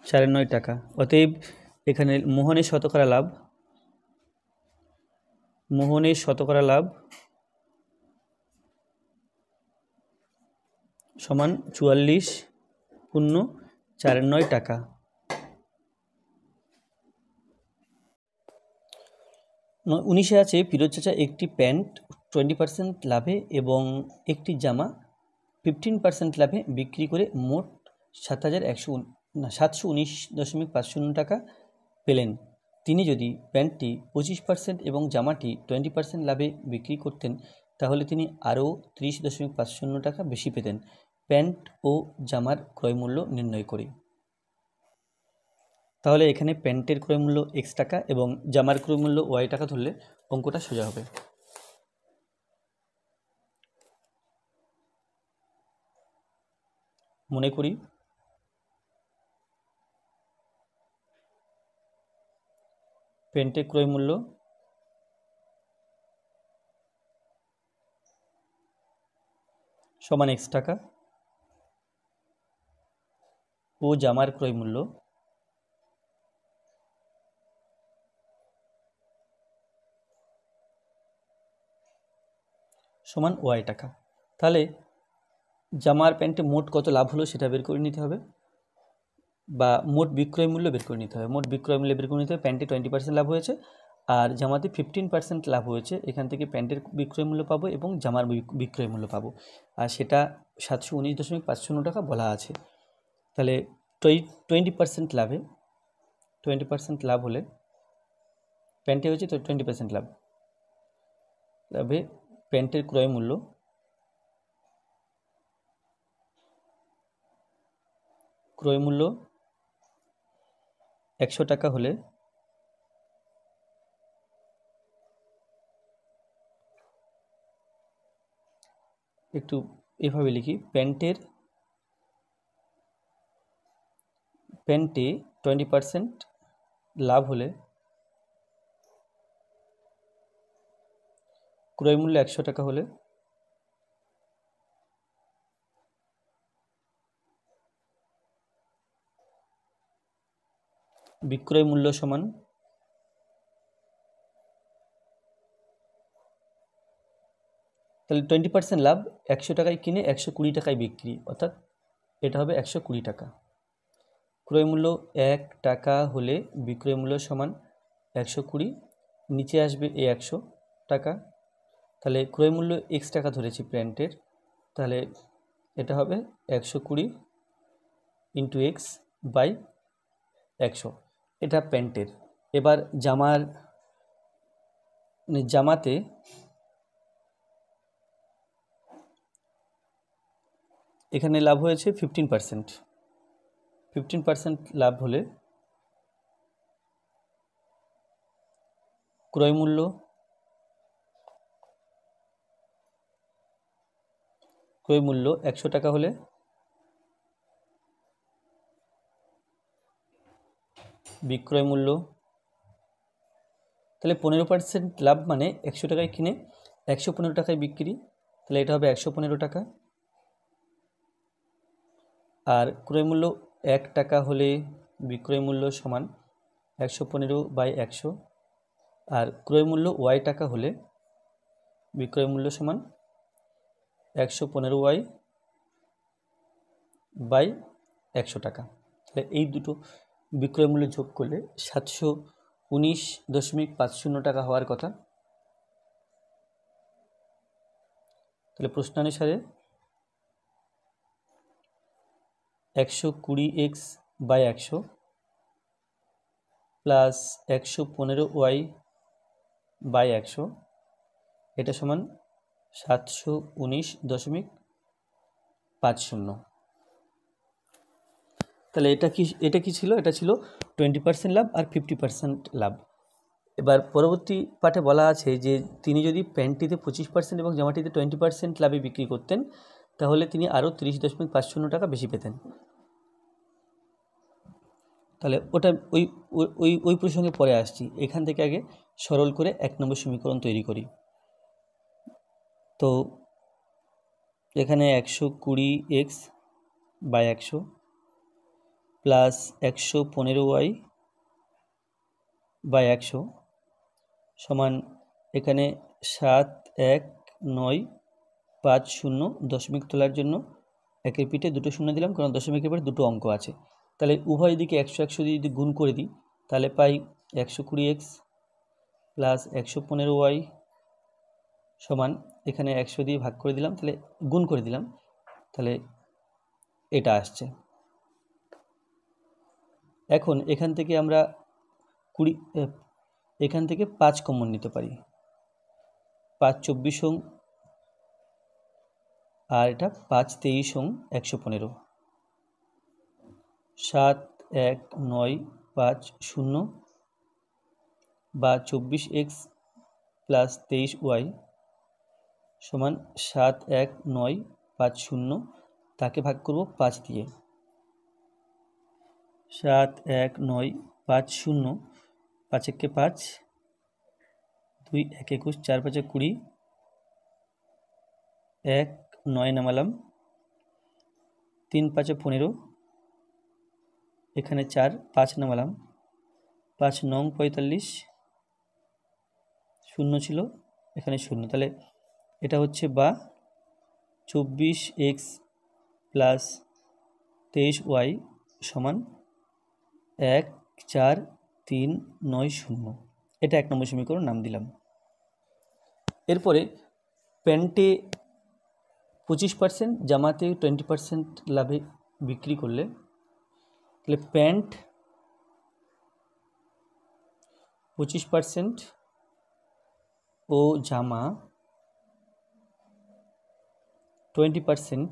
4 9 টাকা অতএব এখানে মোহনের শতকরা লাভ সমান 44 পূর্ণ 4 9 টাকা। 19 আছে ফিরোজ চাচা একটি প্যান্ট 20% লাভে এবং একটি জামা 15% লাভে বিক্রি করে মোট 719.50 টাকা পেলেন। তিনি যদি প্যান্টটি 25% এবং জামাটি 20% লাভে বিক্রি করতেন তাহলে তিনি আরও 30.50 টাকা বেশি পেতেন। প্যান্ট ও জামার ক্রয় মূল্য নির্ণয় করি। তাহলে এখানে প্যান্টের ক্রয় মূল্য x টাকা এবং জামার ক্রয় মূল্য y টাকা ধরলে অঙ্কটা সোজা হবে। মনে করি প্যান্টের ক্রয় মূল্য সমান x টাকা ও জামার ক্রয় মূল্য সমান y টাকা। তাহলে জামার প্যান্টে মোট কত লাভ হলো সেটা বের করে নিতে হবে বা মোট বিক্রয় মূল্য বের করে নিতে হবে। মোট বিক্রয় মূল্য বের করে নিতে হবে। প্যান্টে 20% লাভ হয়েছে আর জামাতে 15% লাভ হয়েছে। এখান থেকে প্যান্টের বিক্রয় মূল্য পাবো এবং জামার বিক্রয় মূল্য পাবো আর সেটা 719.50 টাকা বলা আছে। তাহলে 20% লাভ হলে প্যান্টে হয়েছে তো 20% লাভে প্যান্টের ক্রয় মূল্য একশো টাকা হলে একটু এভাবে লিখি প্যান্টে 20% লাভ হলে ক্রয় মূল্য 100 টাকা হলে বিক্রয় মূল্য সমান তাহলে 20% লাভ 100 টাকায় কিনে 120 টাকায় বিক্রি অর্থাৎ এটা হবে 120 টাকা। ক্রয় মূল্য 1 টাকা হলে বিক্রয় মূল্য সমান 120 নিচে আসবে এই 100 টাকা তাহলে ক্রয় মূল্য x টাকা ধরেছি প্যান্টের তাহলে এটা হবে 120 ইন্টু এক্স বাই 100 এটা প্যান্টের। এবার জামাতে এখানে লাভ হয়েছে 15% লাভ হলে ক্রয় মূল্য ক্রয় মূল্য 100 টাকা হলে বিক্রয় মূল্য তাহলে 15% লাভ মানে 100 টাকায় কিনে 115 টাকায় বিক্রি, তাহলে এটা হবে 115 টাকা। আর ক্রয় মূল্য 1 টাকা হলে বিক্রয় মূল্য সমান 115/100, আর ক্রয় মূল্য y টাকা হলে বিক্রয় মূল্য সমান 115y/100 টাকা। তাহলে এই দুটো বিক্রয় মূল্য যোগ করলে 719.50 টাকা হওয়ার কথা। তাহলে প্রশ্নানুসারে 120x/100 প্লাস 115y বাই 100, এটা সমান 719.50। তাহলে এটা কি ছিল? এটা ছিল 20% লাভ আর 50% লাভ। এবার পরবর্তী পাঠে বলা আছে যে তিনি যদি প্যান্টটিতে 25% এবং জামাটিতে 20% লাভে বিক্রি করতেন তাহলে তিনি আরও 30.50 টাকা বেশি পেতেন। তাহলে ওটা ওই ওই ওই প্রসঙ্গে পরে আসছি। এখান থেকে আগে সরল করে 1 নম্বর সমীকরণ তৈরি করি। তো এখানে 120x by 100 plus 115y by 100 সমান এখানে 71950 দশমিক তোলার জন্য একের পিঠে দুটো শূন্য দিলাম, কারণ দশমিকের পরে দুটো অঙ্ক আছে। তাহলে উভয় দিকে 100 দিয়ে যদি গুণ করে দিই তাহলে পাই 120x প্লাস 115y সমান এখানে 100 দিয়ে ভাগ করে দিলাম, তাহলে গুণ করে দিলাম, তাহলে এটা আসছে। এখন এখান থেকে আমরা 5 কমন নিতে পারি। 5 24 আর এটা 5 23 115, 71950 বা 24x প্লাস 23y সমান 71950, তাকে ভাগ করব 5 দিয়ে। 71950, 5 একে 5, 2 1 21, 4 5 20, 1 9 নামালাম, 3 5 15, এখানে 4 5 নামালাম, 5 9 45, শূন্য ছিল এখানে শূন্য, তাহলে এটা হচ্ছে বা 24x প্লাস 23y সমান 14390। এটা 1 নম্বর সমীকরণ নাম দিলাম। এরপরে প্যান্টে 25%, জামাতে 20% লাভে বিক্রি করলে তাহলে প্যান্ট 25% ও জামা 20%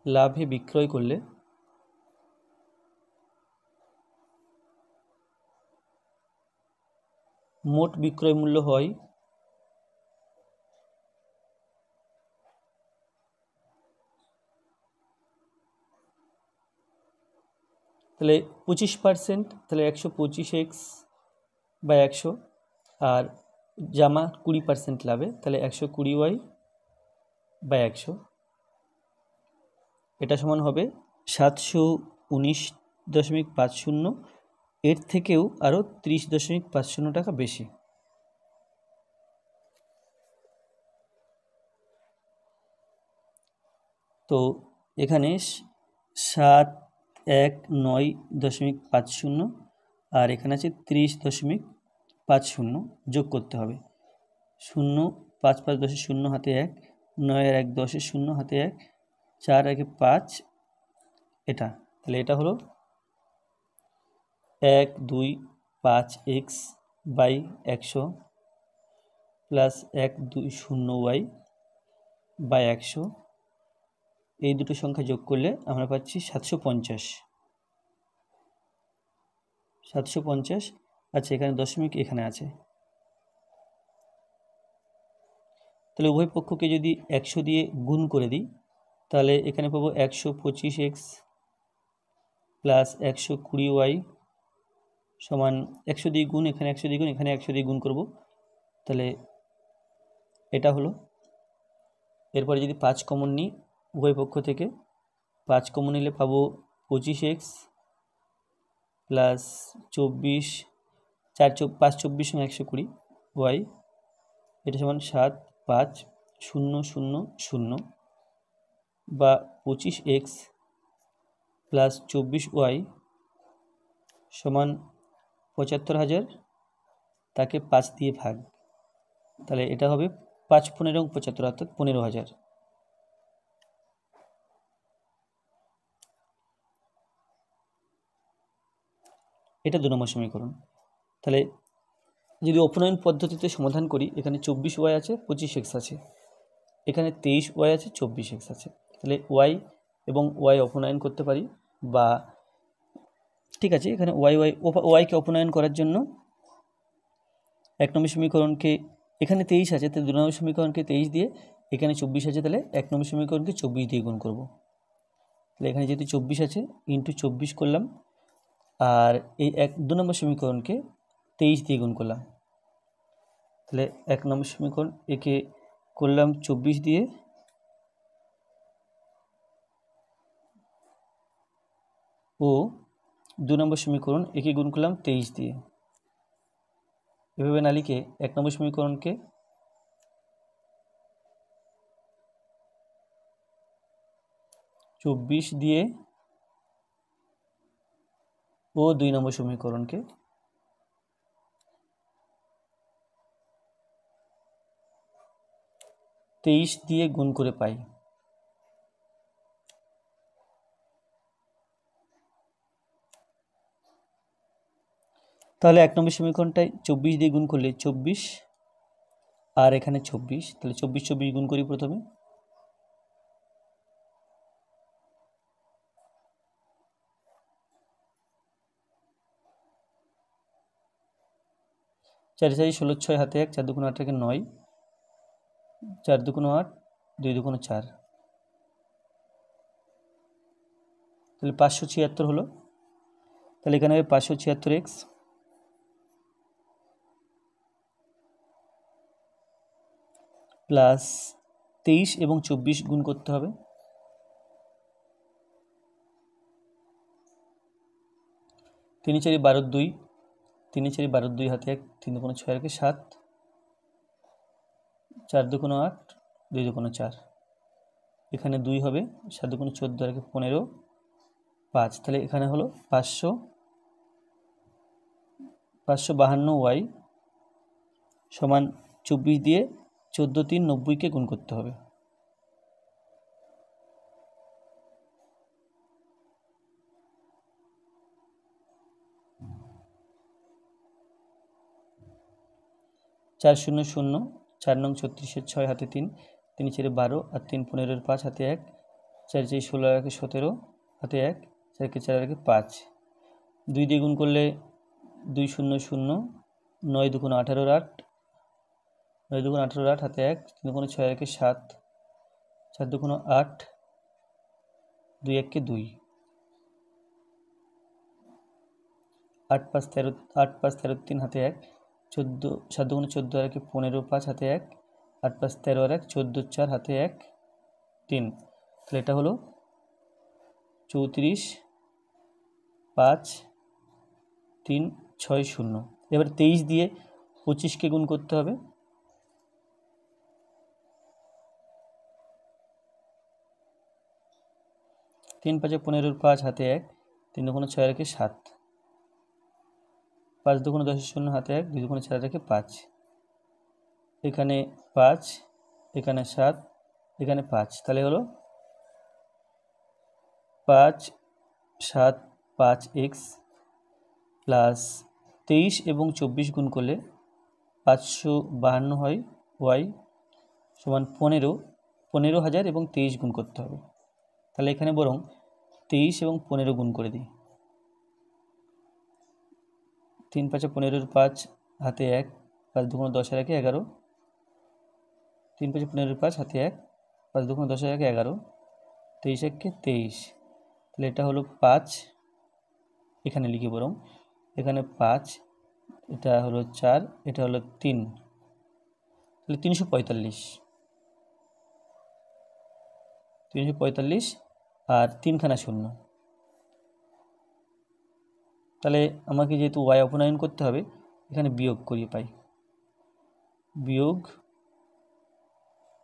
লাভে বিক্রয় করলে মোট বিক্রয় মূল্য হয় তাহলে 25%, তাহলে 125x বাই 100, আর জামা 20% লাভে, তাহলে 120y বাই 100, এটা সমান হবে 719.50, এর থেকেও আরও 30.50 টাকা বেশি। তো এখানে 719.50 আর এখানে আছে 30.50 যোগ করতে হবে। 0 5 5 10 0 হাতে 1, 9 1 10 0 হাতে 1, 4 1 5, এটা তাহলে এটা হলো 125x by 100 plus 120y by 100, এই দুটো সংখ্যা যোগ করলে আমরা পাচ্ছি 750। আচ্ছা, এখানে দশমিক এখানে আছে, তাহলে উভয় পক্ষকে যদি 100 দিয়ে গুণ করে দিই তাহলে এখানে পাবো 125x প্লাস 120y সমান 100 দিয়ে গুণ, এখানে 100 দিয়ে গুণ, এখানে 100 দিয়ে গুণ করব, তাহলে এটা হলো। এরপরে যদি 5 কমন নিই উভয় পক্ষ থেকে, 5 কমন নিলে পাবো 25x প্লাস 24, 4 5 24 120 y, এটা সমান 7 5 0 0 0 বা 25x প্লাস 24y সমান 75,000, তাকে 5 দিয়ে ভাগ, তাহলে এটা হবে 5 15 75, অর্থাৎ 15,000। এটা 2 নম্বর সমীকরণ। তাহলে যদি অপনয়ন পদ্ধতিতে সমাধান করি, এখানে 24y আছে, 25x আছে, এখানে 23y আছে, 24x আছে। তাহলে y এবং y অপনয়ন করতে পারি, বা ঠিক আছে, এখানে ওয়াইকে অপনয়ন করার জন্য 1 নম্বর সমীকরণকে, এখানে 23 আছে, তাহলে 2 নম্বর সমীকরণকে 23 দিয়ে, এখানে 24 আছে, তাহলে 1 নম্বর সমীকরণকে 24 দিয়ে গুণ করব। তাহলে এখানে যেহেতু 24 আছে, ইন্টু 24 করলাম, আর এই 2 নম্বর সমীকরণকে 23 দিয়ে গুণ করলাম। তাহলে 1 নম্বর সমীকরণ একে করলাম 24 দিয়ে, ও 2 নম্বর সমীকরণ একে গুণ করলাম 23 দিয়ে। এভাবে না লিখে 1 নম্বর সমীকরণকে 24 দিয়ে ও 2 নম্বর সমীকরণকে 23 দিয়ে গুণ করে পাই। তাহলে 1 নম্বর সমীকরণটায় 24 দিয়ে গুণ করলে 24, আর এখানে 24, তাহলে 24 গুণ করি প্রথমে। চার 4 16, 6 হাতে 1, 4 2 8 থেকে 9, 4 2 8, 2 2 4, তাহলে 576 হলো। তাহলে এখানে হবে 576x প্লাস 23 এবং 24 গুণ করতে হবে। 3 4 12 2, 3 4 12 2 হাতে 1, 3 2 6 রেখে 7, 4 2 8, 2 2 4, এখানে 2 হবে, 7 2 14 রেখে 15, 5, তাহলে এখানে হলো 552y সমান 24 দিয়ে 14 3 90কে গুণ করতে হবে। চার 0 0, 4 নং 36, 6 হাতে 3, 3 4 12, আর 3 15, 5 হাতে 1, 4 4 16 রেখে 17 হাতে 1, 4 4 রেখে 5, 2 দিয়ে গুণ করলে 2 0 0, 9 2 18, 8, 9 2 18, 8 হাতে 1, 3 6 রেখে 7, 4 2 8, 2 1 কে 2, 8 5 13, 8 5 13, 3 হাতে 1, 14 7 2 14 রেখে 15, 5 হাতে 1, 8 5 13 আর 1, 14 4 হাতে 1, 3, তাহলে এটা হলো 34 5 3 6 0। এবার 23 দিয়ে 25কে গুণ করতে হবে। 3 5 15, 5 হাতে 1, 3 2 6 রেখে 7, 5 2 10 0 হাতে 1, 2 2 4 রেখে 5, এখানে 5, এখানে 7, এখানে 5, তাহলে হলো 5 7 5x প্লাস 23 এবং 24 গুণ করলে 552 হয়, y সমান 15,000 এবং 23 গুণ করতে হবে। তাহলে এখানে বরং 23 এবং 15 গুণ করে দিই। 3 5 15, 5 হাতে 1, 5 2 10 রেখে 11, 3 5 15, 5 হাতে 1, 5 2 10 রেখে 11, 23 1 কে 23, তাহলে এটা হলো 5, এখানে লিখি বরং, এখানে 5, এটা হলো 4, এটা হলো 3, তাহলে 345 আর 3খানা শূন্য। তাহলে আমাকে যেহেতু y অপনয়ন করতে হবে, এখানে বিয়োগ করিয়ে পাই, বিয়োগ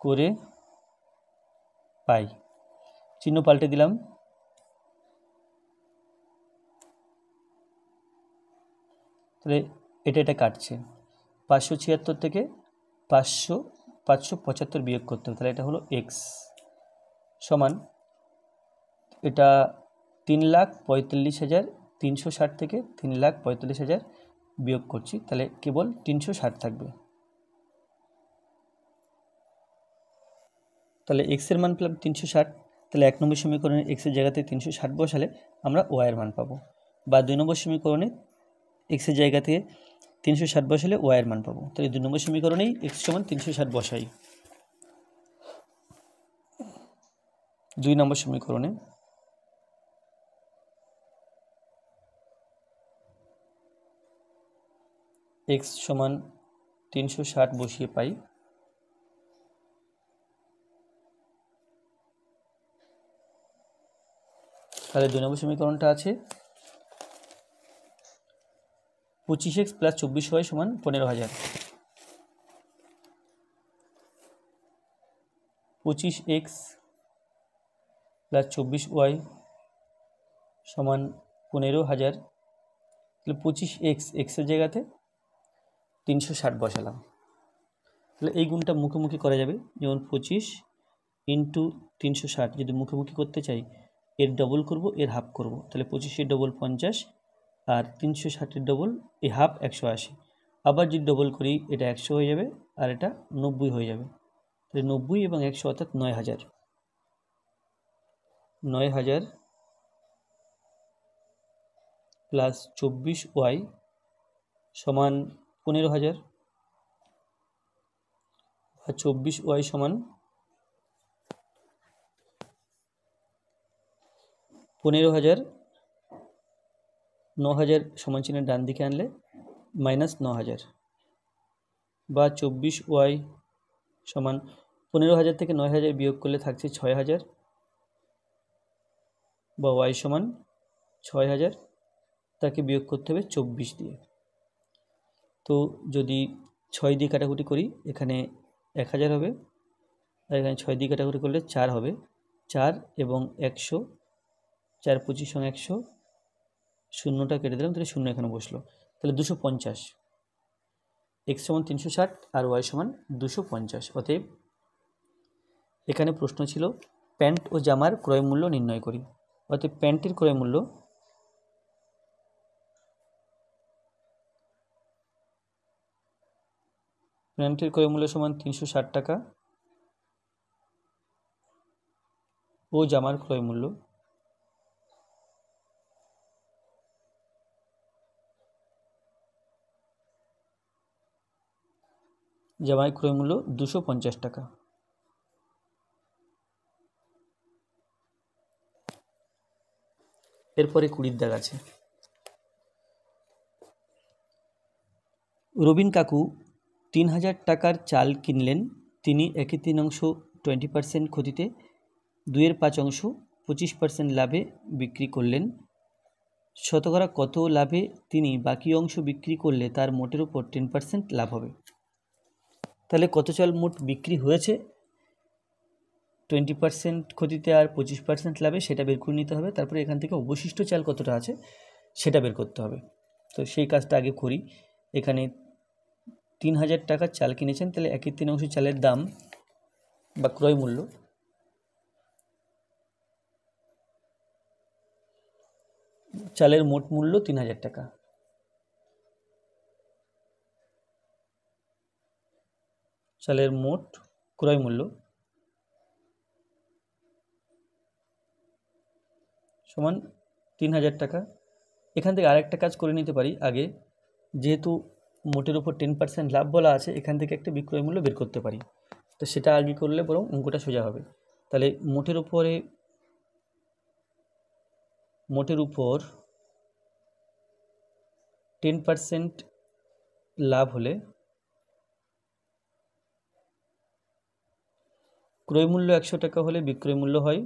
করে পাই, চিহ্ন পাল্টে দিলাম। তাহলে এটা কাটছে, 576 থেকে 575 বিয়োগ করতে হবে, তাহলে এটা হলো x সমান, এটা 3,45,000 360 থেকে 3,45,000 বিয়োগ করছি, তাহলে কেবল 360 থাকবে। তাহলে এক্সের মান পেলাম 360, তাহলে 1 নম্বর সমীকরণে এক্সের জায়গাতে 360 বসালে আমরা ওয়াইয়ের মান পাবো, বা 2 নম্বর সমীকরণে এক্সের জায়গা থেকে 360 বসালে ওয়াইয়ের মান পাবো। তাহলে 2 নম্বর সমীকরণেই এক্স সমান 360 বসাই। 2 নম্বর সমীকরণে এক্স সমান 360 বসিয়ে পাই তাহলে 2 নম্বর সমীকরণটা আছে 25x + 24y সমান 15,000। 25x + 24y সমান 15,000। তাহলে 25x এক্সের জায়গাতে 360 বসালাম, তাহলে এই গুণটা মুখোমুখি করা যাবে, যেমন 25 × 360 যদি মুখোমুখি করতে চাই এর ডবল করব, এর হাফ করব, তাহলে 25-এর ডবল 50 আর 360-এর ডবল এই হাফ 180। আবার যদি ডবল করি এটা 100 হয়ে যাবে আর এটা 90 হয়ে যাবে, তাহলে 90 এবং 100 অর্থাৎ 9,000। 9,000 + 24y সমান 15,000, আর 24y সমান 15,000। 9,000 সমান চিহ্নের ডান দিকে আনলে -9,000, বা 24y সমান 15,000 থেকে 9,000 বিয়োগ করলে থাকছে 6,000, বা y সমান 6,000, তাকে বিয়োগ করতে হবে 24 দিয়ে। তো যদি 6 দিয়ে কাটাকুটি করি এখানে 1,000 হবে, আর এখানে 6 দিয়ে কাটাকুটি করলে 4 হবে। 4 এবং 100, 4 25 সঙ্গে 100, শূন্যটা কেটে দিলাম, তাহলে শূন্য এখানে বসলো, তাহলে 250। এক্স সমান 360 আর ওয়াই সমান 250। অতএব এখানে প্রশ্ন ছিল প্যান্ট ও জামার ক্রয় মূল্য নির্ণয় করি। অতএব প্যান্টের ক্রয় মূল্য সমান 360 টাকা ও জামার ক্রয় মূল্য জামার ক্রয় মূল্য 250 টাকা। এরপরে 20 দাগ আছে। রবিন কাকু 3,000 টাকার চাল কিনলেন, তিনি 1/3 20% ক্ষতিতে, 2/5 25% লাভে বিক্রি করলেন। শতকরা কত লাভে তিনি বাকি অংশ বিক্রি করলে তার মোটের উপর 10% লাভ হবে। তাহলে কত চাল মোট বিক্রি হয়েছে 20% ক্ষতিতে আর 25% লাভে, সেটা বের করে নিতে হবে। তারপরে এখান থেকে অবশিষ্ট চাল কতটা আছে সেটা বের করতে হবে। তো সেই কাজটা আগে করি। এখানে 3,000 টাকার চাল কিনেছেন, তাহলে 1/3 চালের দাম বা ক্রয় মূল্য চালের মোট মূল্য 3,000 টাকা। চালের মোট ক্রয় মূল্য সমান 3,000 টাকা। এখান থেকে আরেকটা কাজ করে নিতে পারি আগে, যেহেতু মোটের উপর 10% লাভ বলা আছে, এখান থেকে একটা বিক্রয় মূল্য বের করতে পারি। তো সেটা আগে করলে বরং অঙ্কটা সোজা হবে। তাহলে মোটের উপর 10% লাভ হলে ক্রয় মূল্য 100 টাকা হলে বিক্রয় মূল্য হয়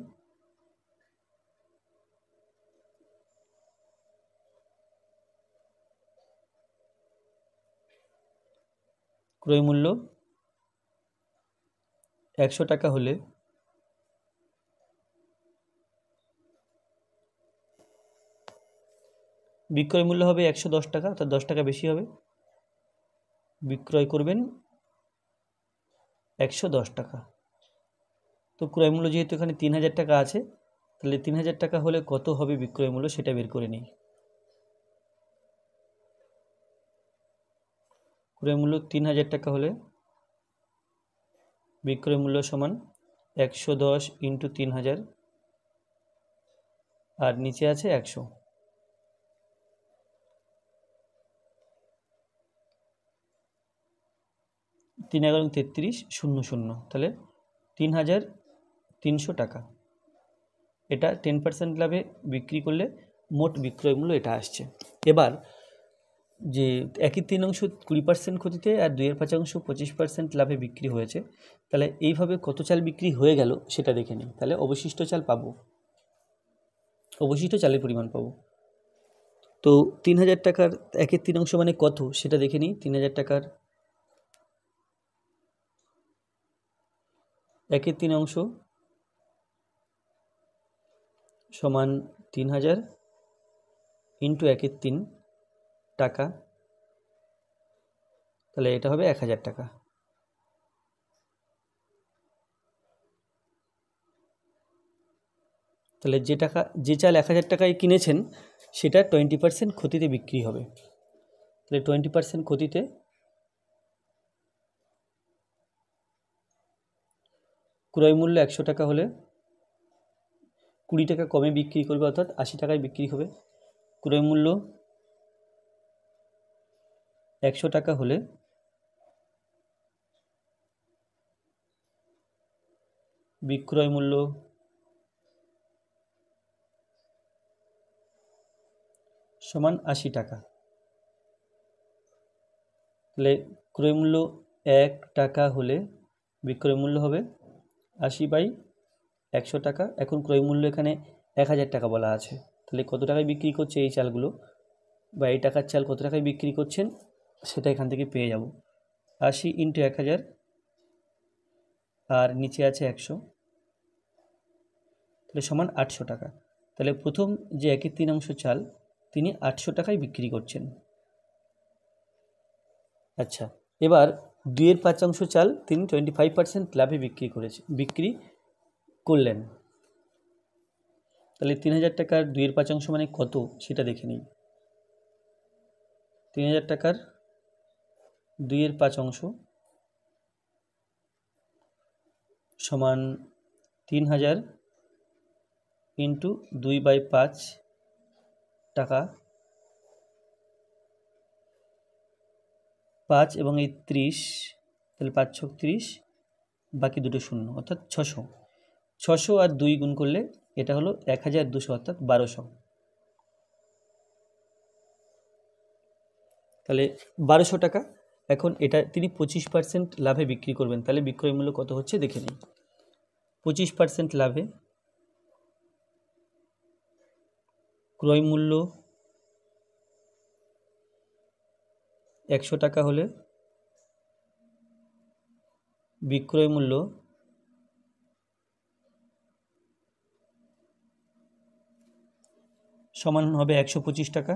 ক্রয় মূল্য 100 টাকা হলে বিক্রয় মূল্য হবে 110 টাকা, অর্থাৎ 10 টাকা বেশি হবে। বিক্রয় করবেন 110 টাকা। তো ক্রয় মূল্য যেহেতু এখানে 3,000 টাকা আছে, তাহলে 3,000 টাকা হলে কত হবে বিক্রয় মূল্য সেটা বের করে নিই। ক্রয় মূল্য 3000 টাকা হলে বিক্রয় মূল্য সমান 110 ইন্টু 3000 আর নিচে আছে 100। তিন 11 33 0 0, তাহলে 3300 টাকা। এটা 10% লাভে বিক্রি করলে মোট বিক্রয় মূল্য এটা আসছে। এবার যে একই 3 20% ক্ষতিতে আর 2/5 25% লাভে বিক্রি হয়েছে, তাহলে এইভাবে কত চাল বিক্রি হয়ে গেল সেটা দেখে নিই। তাহলে অবশিষ্ট চাল পাবো, অবশিষ্ট চালের পরিমাণ পাবো। তো 3000 টাকার 1/3 মানে কত সেটা দেখে নিই। 3000 টাকার 1/3 সমান 3000 ইন্টু 1/3 টাকা, তাহলে এটা হবে 1000 টাকা। তাহলে যে চাল 1000 টাকায় কিনেছেন সেটা 20% ক্ষতিতে বিক্রি হবে। তাহলে 20% ক্ষতিতে ক্রয় মূল্য 100 টাকা হলে 20 টাকা কমে বিক্রি করবে, অর্থাৎ 80 টাকায় বিক্রি হবে। ক্রয় মূল্য 100 টাকা হলে বিক্রয় মূল্য সমান 80 টাকা। তাহলে ক্রয় মূল্য 1 টাকা হলে বিক্রয় মূল্য হবে 80/100 টাকা। এখন ক্রয় মূল্য এখানে 1000 টাকা বলা আছে, তাহলে কত টাকায় বিক্রি করছে এই চালগুলো বা এই টাকার চাল কত টাকায় বিক্রি করছেন সেটা এখান থেকে পেয়ে যাব। 80 ইন্টু 1000 আর নিচে আছে 100, তাহলে সমান 800 টাকা। তাহলে প্রথম যে 1/3 চাল তিনি 800 টাকায় বিক্রি করছেন। আচ্ছা, এবার 2/5 চাল তিনি 25% লাভে বিক্রি করলেন। তাহলে 3000 টাকার 2/5 মানে কত সেটা দেখে নিই। 3000 টাকার 2/5 সমান 3000 ইন্টু 2/5 টাকা, 5 এবং এই 30, তাহলে 5 × 30, বাকি দুটো শূন্য অর্থাৎ 600। 600 আর 2 গুণ করলে এটা হলো 1200 অর্থাৎ 1200। তাহলে 1200 টাকা। এখন এটা তিনি 25% লাভে বিক্রি করবেন, তাহলে বিক্রয় মূল্য কত হচ্ছে দেখে নিই। 25% লাভে ক্রয় মূল্য 100 টাকা হলে বিক্রয় মূল্য সমান হবে 125 টাকা।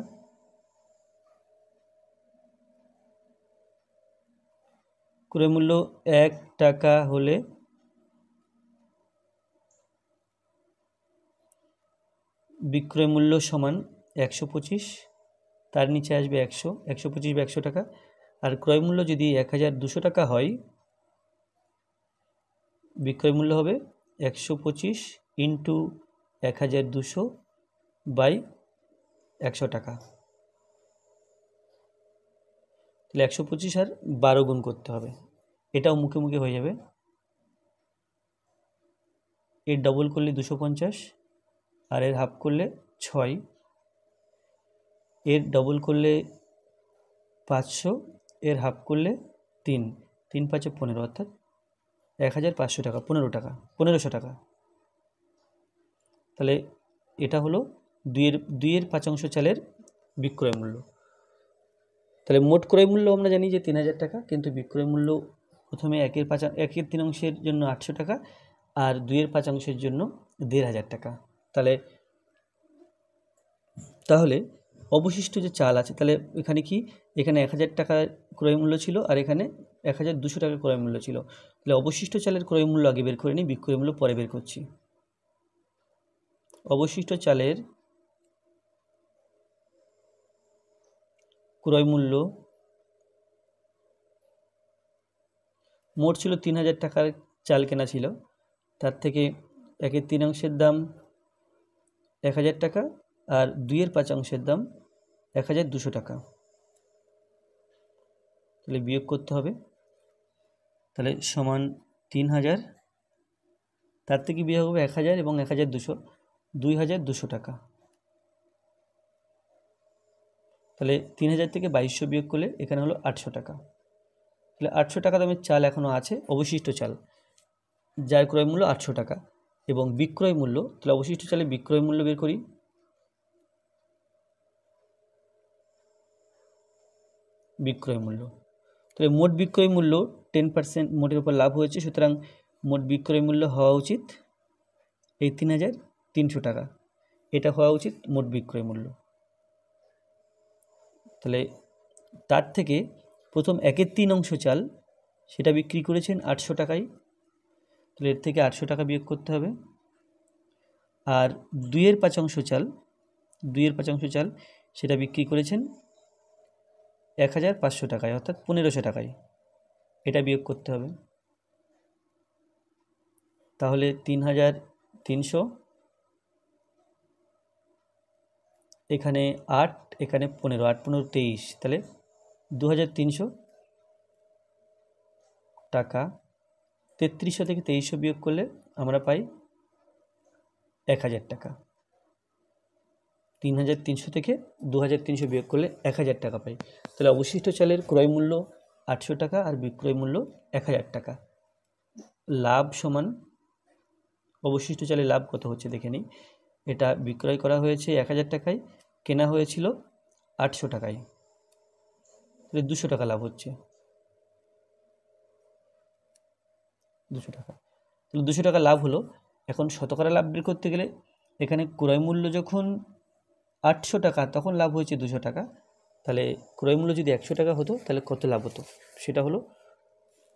ক্রয় মূল্য 1 টাকা হলে বিক্রয় মূল্য সমান 125, তার নিচে আসবে 100, 125/100 টাকা। আর ক্রয় মূল্য যদি 1200 টাকা হয়, বিক্রয় মূল্য হবে 125 ইন্টু 1200/100 টাকা। তাহলে 125 আর 12 গুণ করতে হবে, এটাও মুখে মুখে হয়ে যাবে। এর ডবল করলে 250, আর এর হাফ করলে 6, এর ডবল করলে 500, এর হাফ করলে 3, 3 × 5 = 15, অর্থাৎ 1500 টাকা, 1500 টাকা। তাহলে এটা হলো 2/5 চালের বিক্রয় মূল্য। তাহলে মোট ক্রয় মূল্য আমরা জানি যে 3000 টাকা, কিন্তু বিক্রয় মূল্য প্রথমে 1/3 জন্য 800 টাকা আর 2/5 জন্য 1500 টাকা। তাহলে অবশিষ্ট যে চাল আছে, তাহলে এখানে কি, এখানে 1000 টাকা ক্রয় মূল্য ছিল আর এখানে 1200 টাকা ক্রয় মূল্য ছিল। তাহলে অবশিষ্ট চালের ক্রয় মূল্য আগে বের করে নিই, বিক্রয় মূল্য পরে বের করছি। অবশিষ্ট চালের ক্রয় মূল্য মোট ছিল 3000 টাকার চাল কেনা ছিল, তার থেকে 1/3 দাম 1000 টাকা আর 2/5 দাম 1200 টাকা। তাহলে বিয়োগ করতে হবে, তাহলে সমান 3000, তার থেকে বিয়োগ হবে 1000 এবং 1200, 2200 টাকা। তাহলে 3000 থেকে 2200 বিয়োগ করলে এখানে হলো 800 টাকা। তাহলে 800 টাকা দামের চাল এখনও আছে, অবশিষ্ট চাল, যার ক্রয় মূল্য 800 টাকা এবং বিক্রয় মূল্য, তাহলে অবশিষ্ট চালের বিক্রয় মূল্য বের করি। বিক্রয় মূল্য, তাহলে মোট বিক্রয় মূল্য 10% মোটের উপর লাভ হয়েছে, সুতরাং মোট বিক্রয় মূল্য হওয়া উচিত এই 3300 টাকা, এটা হওয়া উচিত মোট বিক্রয় মূল্য। তাহলে তার থেকে প্রথম 1/3 চাল সেটা বিক্রি করেছেন 800 টাকায়, তাহলে এর থেকে 800 টাকা বিয়োগ করতে হবে। আর 2/5 চাল, 2/5 চাল সেটা বিক্রি করেছেন 1500 টাকায়, অর্থাৎ 1500 টাকায়, এটা বিয়োগ করতে হবে। তাহলে 3300, এখানে 8, এখানে 15, 8 15 23, তাহলে 2300 টাকা। 3300 থেকে 2300 বিয়োগ করলে আমরা পাই 1000 টাকা। 3300 থেকে 2300 বিয়োগ করলে 1000 টাকা পাই। তাহলে অবশিষ্ট চালের ক্রয় মূল্য 800 টাকা আর বিক্রয় মূল্য 1000 টাকা। লাভ সমান, অবশিষ্ট চালের লাভ কত হচ্ছে দেখে নিই। এটা বিক্রয় করা হয়েছে 1000 টাকায়, কেনা হয়েছিল 800 টাকায়, তাহলে 200 টাকা লাভ হচ্ছে, 200 টাকা। তাহলে 200 টাকা লাভ হলো। এখন শতকরা লাভ বের করতে গেলে এখানে ক্রয় মূল্য যখন 800 টাকা তখন লাভ হয়েছে 200 টাকা, তাহলে ক্রয় মূল্য যদি 100 টাকা হতো তাহলে কত লাভ হতো, সেটা হলো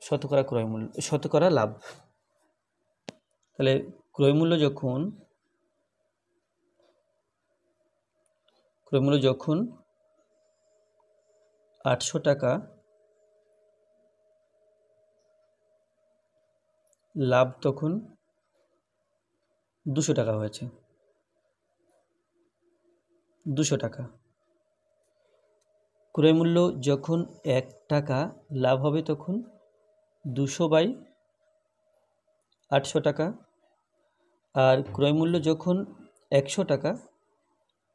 শতকরা ক্রয় মূল্য, শতকরা লাভ। তাহলে ক্রয় মূল্য যখন 800 টাকা, লাভ তখন 200 টাকা হয়েছে, 200 টাকা। ক্রয় মূল্য যখন 1 টাকা, লাভ হবে তখন 200/800 টাকা। আর ক্রয় মূল্য যখন 100 টাকা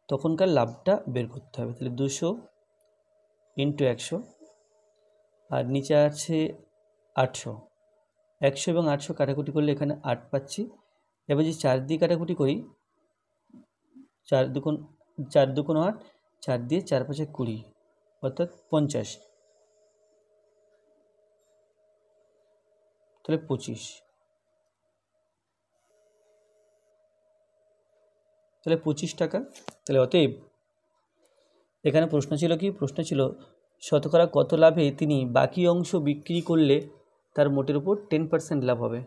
তখনকার লাভটা বের করতে হবে, তাহলে 200 × 100, আর নিচে আছে 800, 100 এবং 800 কাটাকুটি করলে এখানে 8 পাচ্ছি। এবার যদি 4 দিয়ে কাটাকুটি করি, 4 দুগুণ 8, 4 দিয়ে 4 5 20, অর্থাৎ 50, তাহলে 25, তাহলে 25 টাকা। তাহলে অতএব এখানে প্রশ্ন ছিল কি, প্রশ্ন ছিল শতকরা কত লাভে তিনি বাকি অংশ বিক্রি করলে তার মোটের উপর 10% লাভ হবে।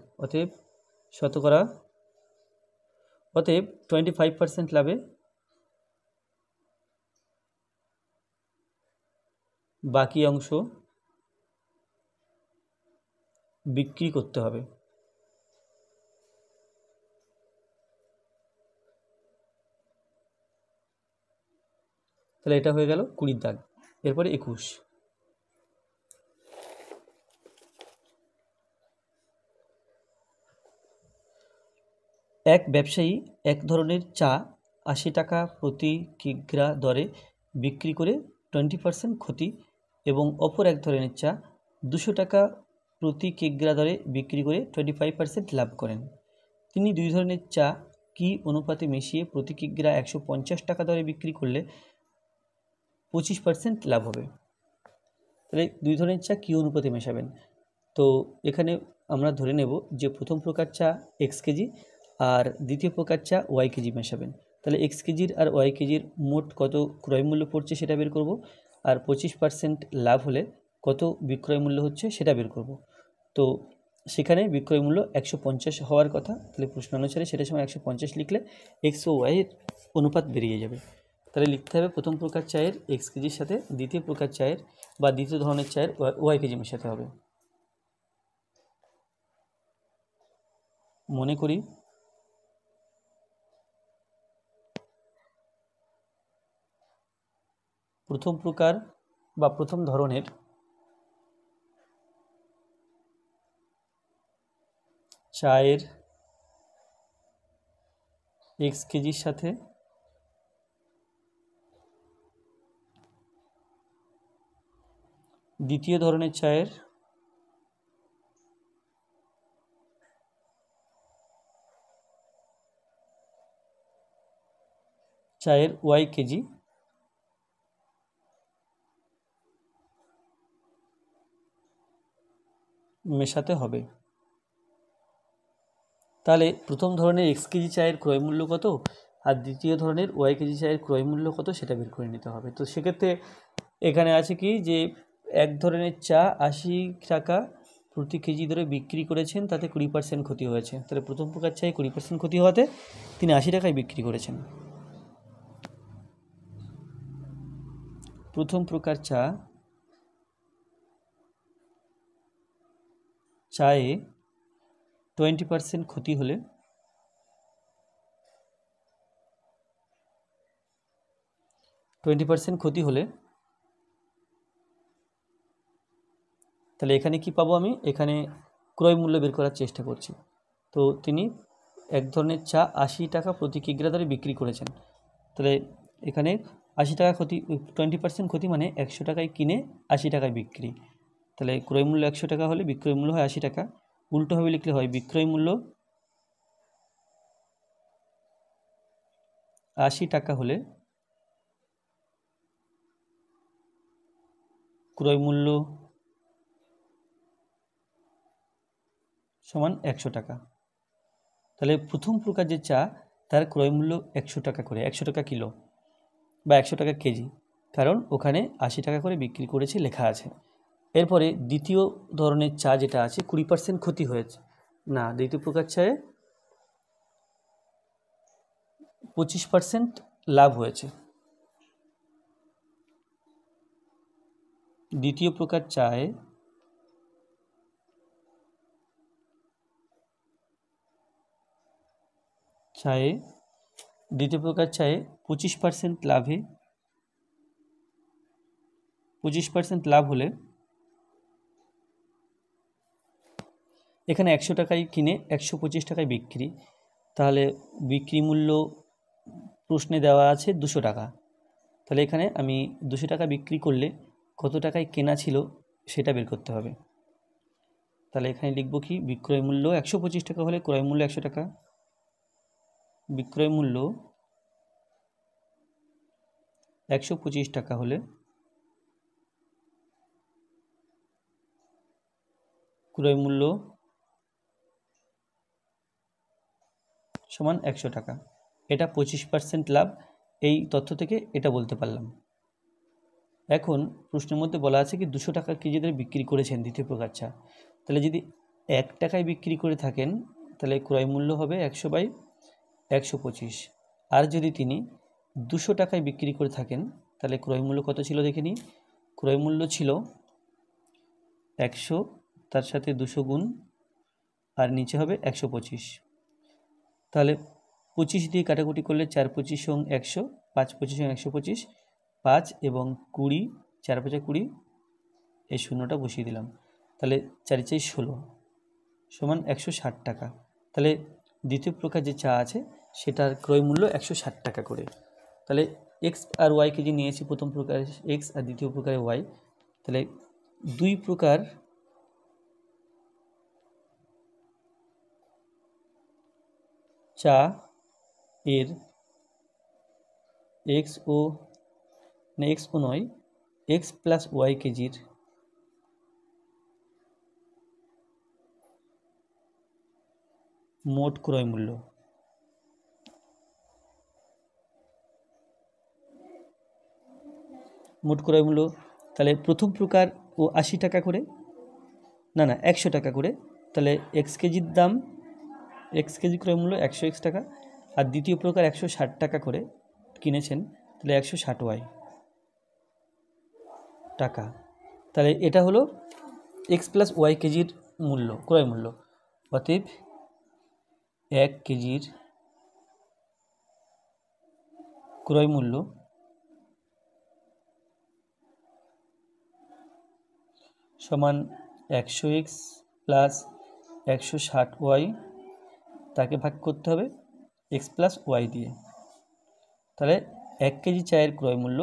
অতএব 25% লাভে বাকি অংশ বিক্রি করতে হবে। তাহলে এটা হয়ে গেল 20 দাগ। এরপরে 21, এক ব্যবসায়ী এক ধরনের চা 80 টাকা প্রতি কিগ্রা দরে বিক্রি করে 20% ক্ষতি এবং অপর এক ধরনের চা 200 টাকা প্রতি কিগ্রা দরে বিক্রি করে 25% লাভ করেন। তিনি দুই ধরনের চা কি অনুপাতে মিশিয়ে প্রতি কিগ্রা 150 টাকা দরে বিক্রি করলে 25% লাভ হবে। তাহলে দুই ধরনের চা কি অনুপাতে মেশাবেন, তো এখানে আমরা ধরে নেব যে প্রথম প্রকার চা x কেজি আর দ্বিতীয় প্রকার চা y কেজি মেশাবেন। তাহলে x কেজির আর y কেজির মোট কত ক্রয় মূল্য পড়ছে সেটা বের করব, আর 25% লাভ হলে কত বিক্রয় মূল্য হচ্ছে সেটা বের করব। তো সেখানে বিক্রয় মূল্য 150 হওয়ার কথা, তাহলে প্রশ্ন অনুসারে সেটার সময় 150 লিখলে x ও y এর অনুপাত বেরিয়ে যাবে। তাহলে লিখতে হবে প্রথম প্রকার চায়ের x কেজির সাথে দ্বিতীয় প্রকার চায়ের বা দ্বিতীয় ধরনের চায়ের y কেজি মেশাতে হবে। মনে করি প্রথম প্রকার বা প্রথম ধরনের চায়ের x কেজির সাথে দ্বিতীয় ধরনের চায়ের y কেজি মেশাতে হবে। তাহলে প্রথম ধরনের x কেজি চায়ের ক্রয় মূল্য কত আর দ্বিতীয় ধরনের y কেজি চায়ের ক্রয় মূল্য কত সেটা বের করে নিতে হবে। তো সেক্ষেত্রে এখানে আছে কি যে এক ধরনের চা 80 টাকা প্রতি কেজি ধরে বিক্রি করেছেন, তাতে 20% ক্ষতি হয়েছে। তাহলে প্রথম প্রকার চায়ে 20% ক্ষতি হওয়াতে তিনি 80 টাকায় বিক্রি করেছেন। প্রথম প্রকার চায়ে 20% ক্ষতি হলে তাহলে এখানে কি পাবো আমি? এখানে ক্রয় মূল্য বের করার চেষ্টা করছি। তো তিনি এক ধরনের চা 80 টাকা প্রতি কিগ্রা দরে বিক্রি করেছেন। তাহলে এখানে 80 টাকা ক্ষতি, 20% ক্ষতি মানে 100 টাকায় কিনে 80 টাকায় বিক্রি। তাহলে ক্রয় মূল্য 100 টাকা হলে বিক্রয় মূল্য হয় 80 টাকা। উল্টোভাবে লিখলে হয় বিক্রয় মূল্য 80 টাকা হলে ক্রয় মূল্য সমান 100 টাকা। তাহলে প্রথম প্রকার যে চা তার ক্রয় মূল্য 100 টাকা করে, 100 টাকা কিলো বা 100 টাকা কেজি, কারণ ওখানে 80 টাকা করে বিক্রি করেছে লেখা আছে। এরপরে দ্বিতীয় ধরনের চা যেটা আছে 20% ক্ষতি হয়েছে না, দ্বিতীয় প্রকার চায়ে 25% লাভ হয়েছে। দ্বিতীয় প্রকার চায়ে দ্বিতীয় প্রকার চায়ে 25% লাভে 25% লাভ হলে এখানে 100 টাকায় কিনে 125 টাকায় বিক্রি, তাহলে বিক্রি মূল্য প্রশ্নে দেওয়া আছে 200 টাকা। তাহলে এখানে আমি 200 টাকা বিক্রি করলে কত টাকায় কেনা ছিল সেটা বের করতে হবে। তাহলে এখানে লিখব কি, বিক্রয় মূল্য 125 টাকা হলে ক্রয় মূল্য 100 টাকা, বিক্রয় মূল্য 125 টাকা হলে ক্রয় মূল্য সমান 100 টাকা। এটা 25% লাভ, এই তথ্য থেকে এটা বলতে পারলাম। এখন প্রশ্নের মধ্যে বলা আছে কি 200 টাকা কেজি ধরে বিক্রি করেছেন দ্বিতীয় প্রকার চা। তাহলে যদি 1 টাকায় বিক্রি করে থাকেন তাহলে ক্রয় মূল্য হবে 100/125। আর যদি তিনি 200 টাকায় বিক্রি করে থাকেন তাহলে ক্রয় মূল্য কত ছিল দেখে নিই। ক্রয় মূল্য ছিল 100, তার সাথে 200 গুণ আর নিচে হবে 125। তাহলে 25 দিয়ে কাটাকুটি করলে 4 25 100, 5 25 125, 5 এবং 20, 4 5 20, এই শূন্যটা বসিয়ে দিলাম। তাহলে 4 4 16 সমান 160 টাকা। তাহলে দ্বিতীয় প্রকার যে চা আছে সেটার ক্রয় মূল্য 160 টাকা করে। তাহলে এক্স আর ওয়াই কেজি নিয়েছি, প্রথম প্রকার এক্স আর দ্বিতীয় প্রকারে ওয়াই। তাহলে দুই প্রকার চা এর এক্স ও নয় এক্স প্লাস ওয়াই কেজির মোট ক্রয় মূল্য। তাহলে প্রথম প্রকার ও 80 টাকা করে, না 100 টাকা করে। তাহলে এক্স কেজির দাম, এক্স কেজি ক্রয় মূল্য 100 টাকা, আর দ্বিতীয় প্রকার 160 টাকা করে কিনেছেন, তাহলে 160 ওয়াই টাকা। তাহলে এটা হলো এক্স প্লাস ওয়াই কেজির মূল্য, ক্রয় মূল্য। অতএব 1 কেজির ক্রয় মূল্য সমান 100x প্লাস 160y, তাকে ভাগ করতে হবে x প্লাস ওয়াই দিয়ে। তাহলে 1 কেজি চায়ের ক্রয় মূল্য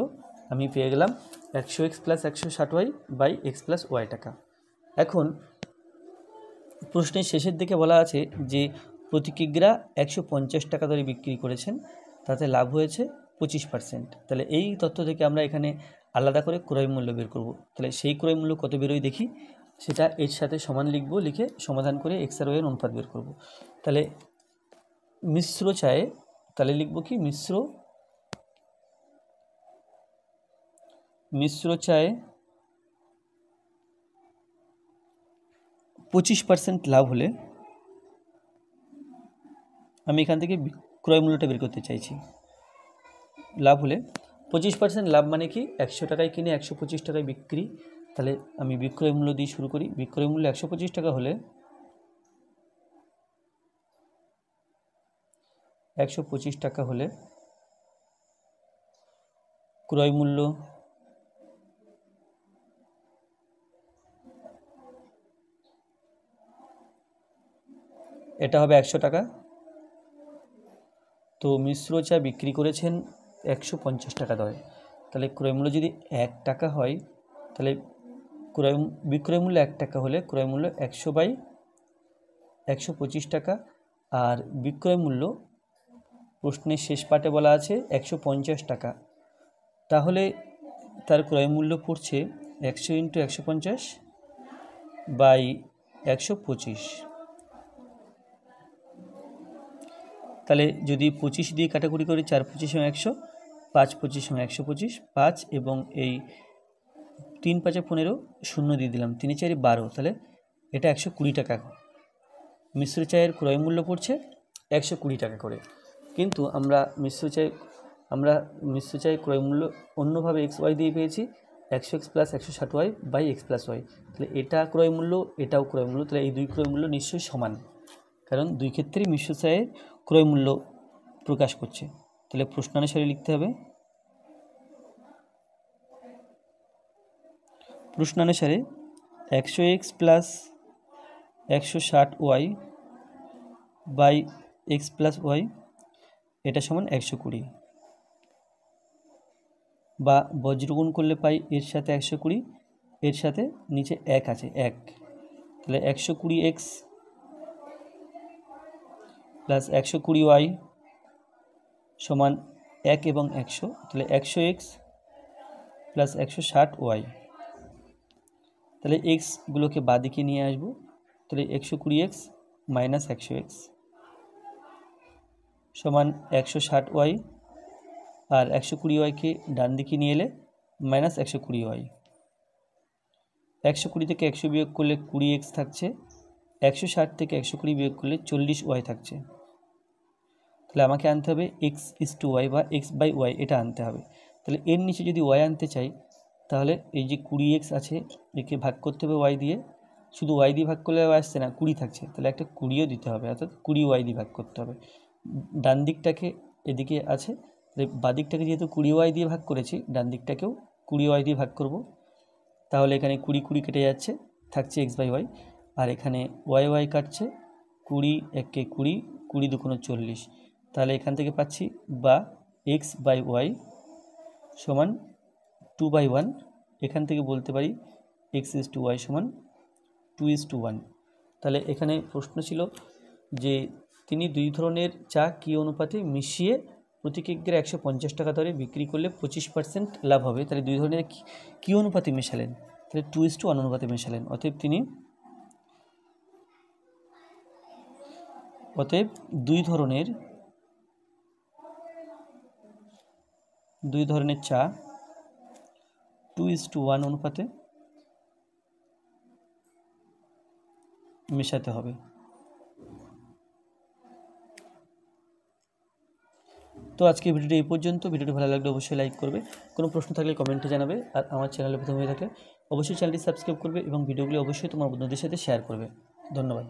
আমি পেয়ে গেলাম 100x plus 160y by x plus y টাকা। এখন প্রশ্নের শেষের দিকে বলা আছে যে প্রতি কিগ্রা 150 টাকা দরে বিক্রি করেছেন, তাতে লাভ হয়েছে 25%। তাহলে এই তথ্য থেকে আমরা এখানে আলাদা করে ক্রয় মূল্য বের করব। তাহলে সেই ক্রয় মূল্য কত বেরোয় দেখি, সেটা এর সাথে সমান লিখব, লিখে সমাধান করে এক্স আর ওয়ের অনুপাত বের করব। তাহলে মিশ্র চায়ে তাহলে লিখব কি, মিশ্র চায়ে 25% লাভ হলে, আমি এখান থেকে ক্রয় মূল্যটা বের করতে চাইছি। লাভ হলে 25% লাভ মানে কি, 100 টাকায় কিনে 125 টাকায় বিক্রি। তাহলে আমি বিক্রয় মূল্য দিয়ে শুরু করি। বিক্রয় মূল্য 125 টাকা হলে 125 টাকা হলে ক্রয় মূল্য এটা হবে 100 টাকা। তো মিশ্র চা বিক্রি করেছেন 150 টাকা দরে। তাহলে ক্রয় মূল্য যদি 1 টাকা হয়, তাহলে বিক্রয় মূল্য 1 টাকা হলে ক্রয় মূল্য 100 বাই 125 টাকা। আর বিক্রয় মূল্য প্রশ্নের শেষ পার্টে বলা আছে 150 টাকা। তাহলে তার ক্রয় মূল্য পড়ছে 100 × 150 বাই 125। তাহলে যদি 25 দিয়ে কাটাকুটি করি, 4 25 100, 5 25 125, 5 এবং এই 3 5 15, 0 দিয়ে দিলাম, 3 4 12। তাহলে এটা 120 টাকা। মিশ্র চায়ের ক্রয় মূল্য পড়ছে 120 টাকা করে। কিন্তু আমরা মিশ্র চায়ের ক্রয় মূল্য অন্যভাবে এক্স ওয়াই দিয়ে পেয়েছি, 100x plus 160y by x plus y. তাহলে এটা ক্রয় মূল্য, এটাও ক্রয় মূল্য। তাহলে এই দুই ক্রয় মূল্য নিশ্চয়ই সমান, কারণ দুই ক্ষেত্রেই মিশ্র চায়ের ক্রয় মূল্য প্রকাশ করছে। তাহলে প্রশ্নানুসারে লিখতে হবে, প্রশ্নানুসারে 100x plus 160y by x plus y, এটা সমান 120। বা বজ্রগুণ করলে পাই এর সাথে 120, এর সাথে নিচে 1 আছে, 1। তাহলে 120x প্লাস 120y সমান 1 এবং 100। তাহলে 100x প্লাস 160y। তাহলে এক্সগুলোকে বাদিকে নিয়ে আসবো। তাহলে 120x মাইনাস 100x সমান 160y, আর 120yকে ডান দিকে নিয়ে এলে মাইনাস 120y। 120 থেকে 100 বিয়োগ করলে 20x থাকছে, 160 থেকে 120 বিয়োগ করলে 40y থাকছে। তাহলে আমাকে আনতে হবে x/y বা x/y, এটা আনতে হবে। তাহলে এর নিচে যদি y আনতে চাই, তাহলে এই যে 20x আছে, একে ভাগ করতে হবে y দিয়ে। শুধু y দিয়ে ভাগ করলে y আসছে না, 20 থাকছে, তাহলে একটা 20ও দিতে হবে, অর্থাৎ 20y দিয়ে ভাগ করতে হবে। ডান দিকটাকে এদিকে আছে, বাঁ দিকটাকে যেহেতু 20y দিয়ে ভাগ করেছি, ডান দিকটাকেও 20y দিয়ে ভাগ করব। তাহলে এখানে 20 20 কেটে যাচ্ছে, থাকছে x/y। আর এখানে y কাটছে, 20 1 20, 20 2 40। তাহলে এখান থেকে পাচ্ছি বা x/y সমান 2/1। এখান থেকে বলতে পারি x/y সমান 2:1। তাহলে এখানে প্রশ্ন ছিল যে তিনি দুই ধরনের চা কী অনুপাতে মিশিয়ে প্রতি কিগ্রা 150 টাকা দরে বিক্রি করলে 25% লাভ হবে। তাহলে দুই ধরনের কী অনুপাতে মেশালেন, তাহলে 2:1 অনুপাতে মেশালেন। অতএব দুই ধরনের চা 2:1 অনুপাতে মেশাতে হবে। তো আজকে ভিডিওটি এই পর্যন্ত। ভিডিওটি ভালো লাগলে অবশ্যই লাইক করবে, কোনো প্রশ্ন থাকলে কমেন্টে জানাবে, আর আমার চ্যানেলে প্রথম হয়ে থাকলে অবশ্যই চ্যানেলটি সাবস্ক্রাইব করবে এবং ভিডিওগুলি অবশ্যই তোমার বন্ধুদের সাথে শেয়ার করবে। ধন্যবাদ।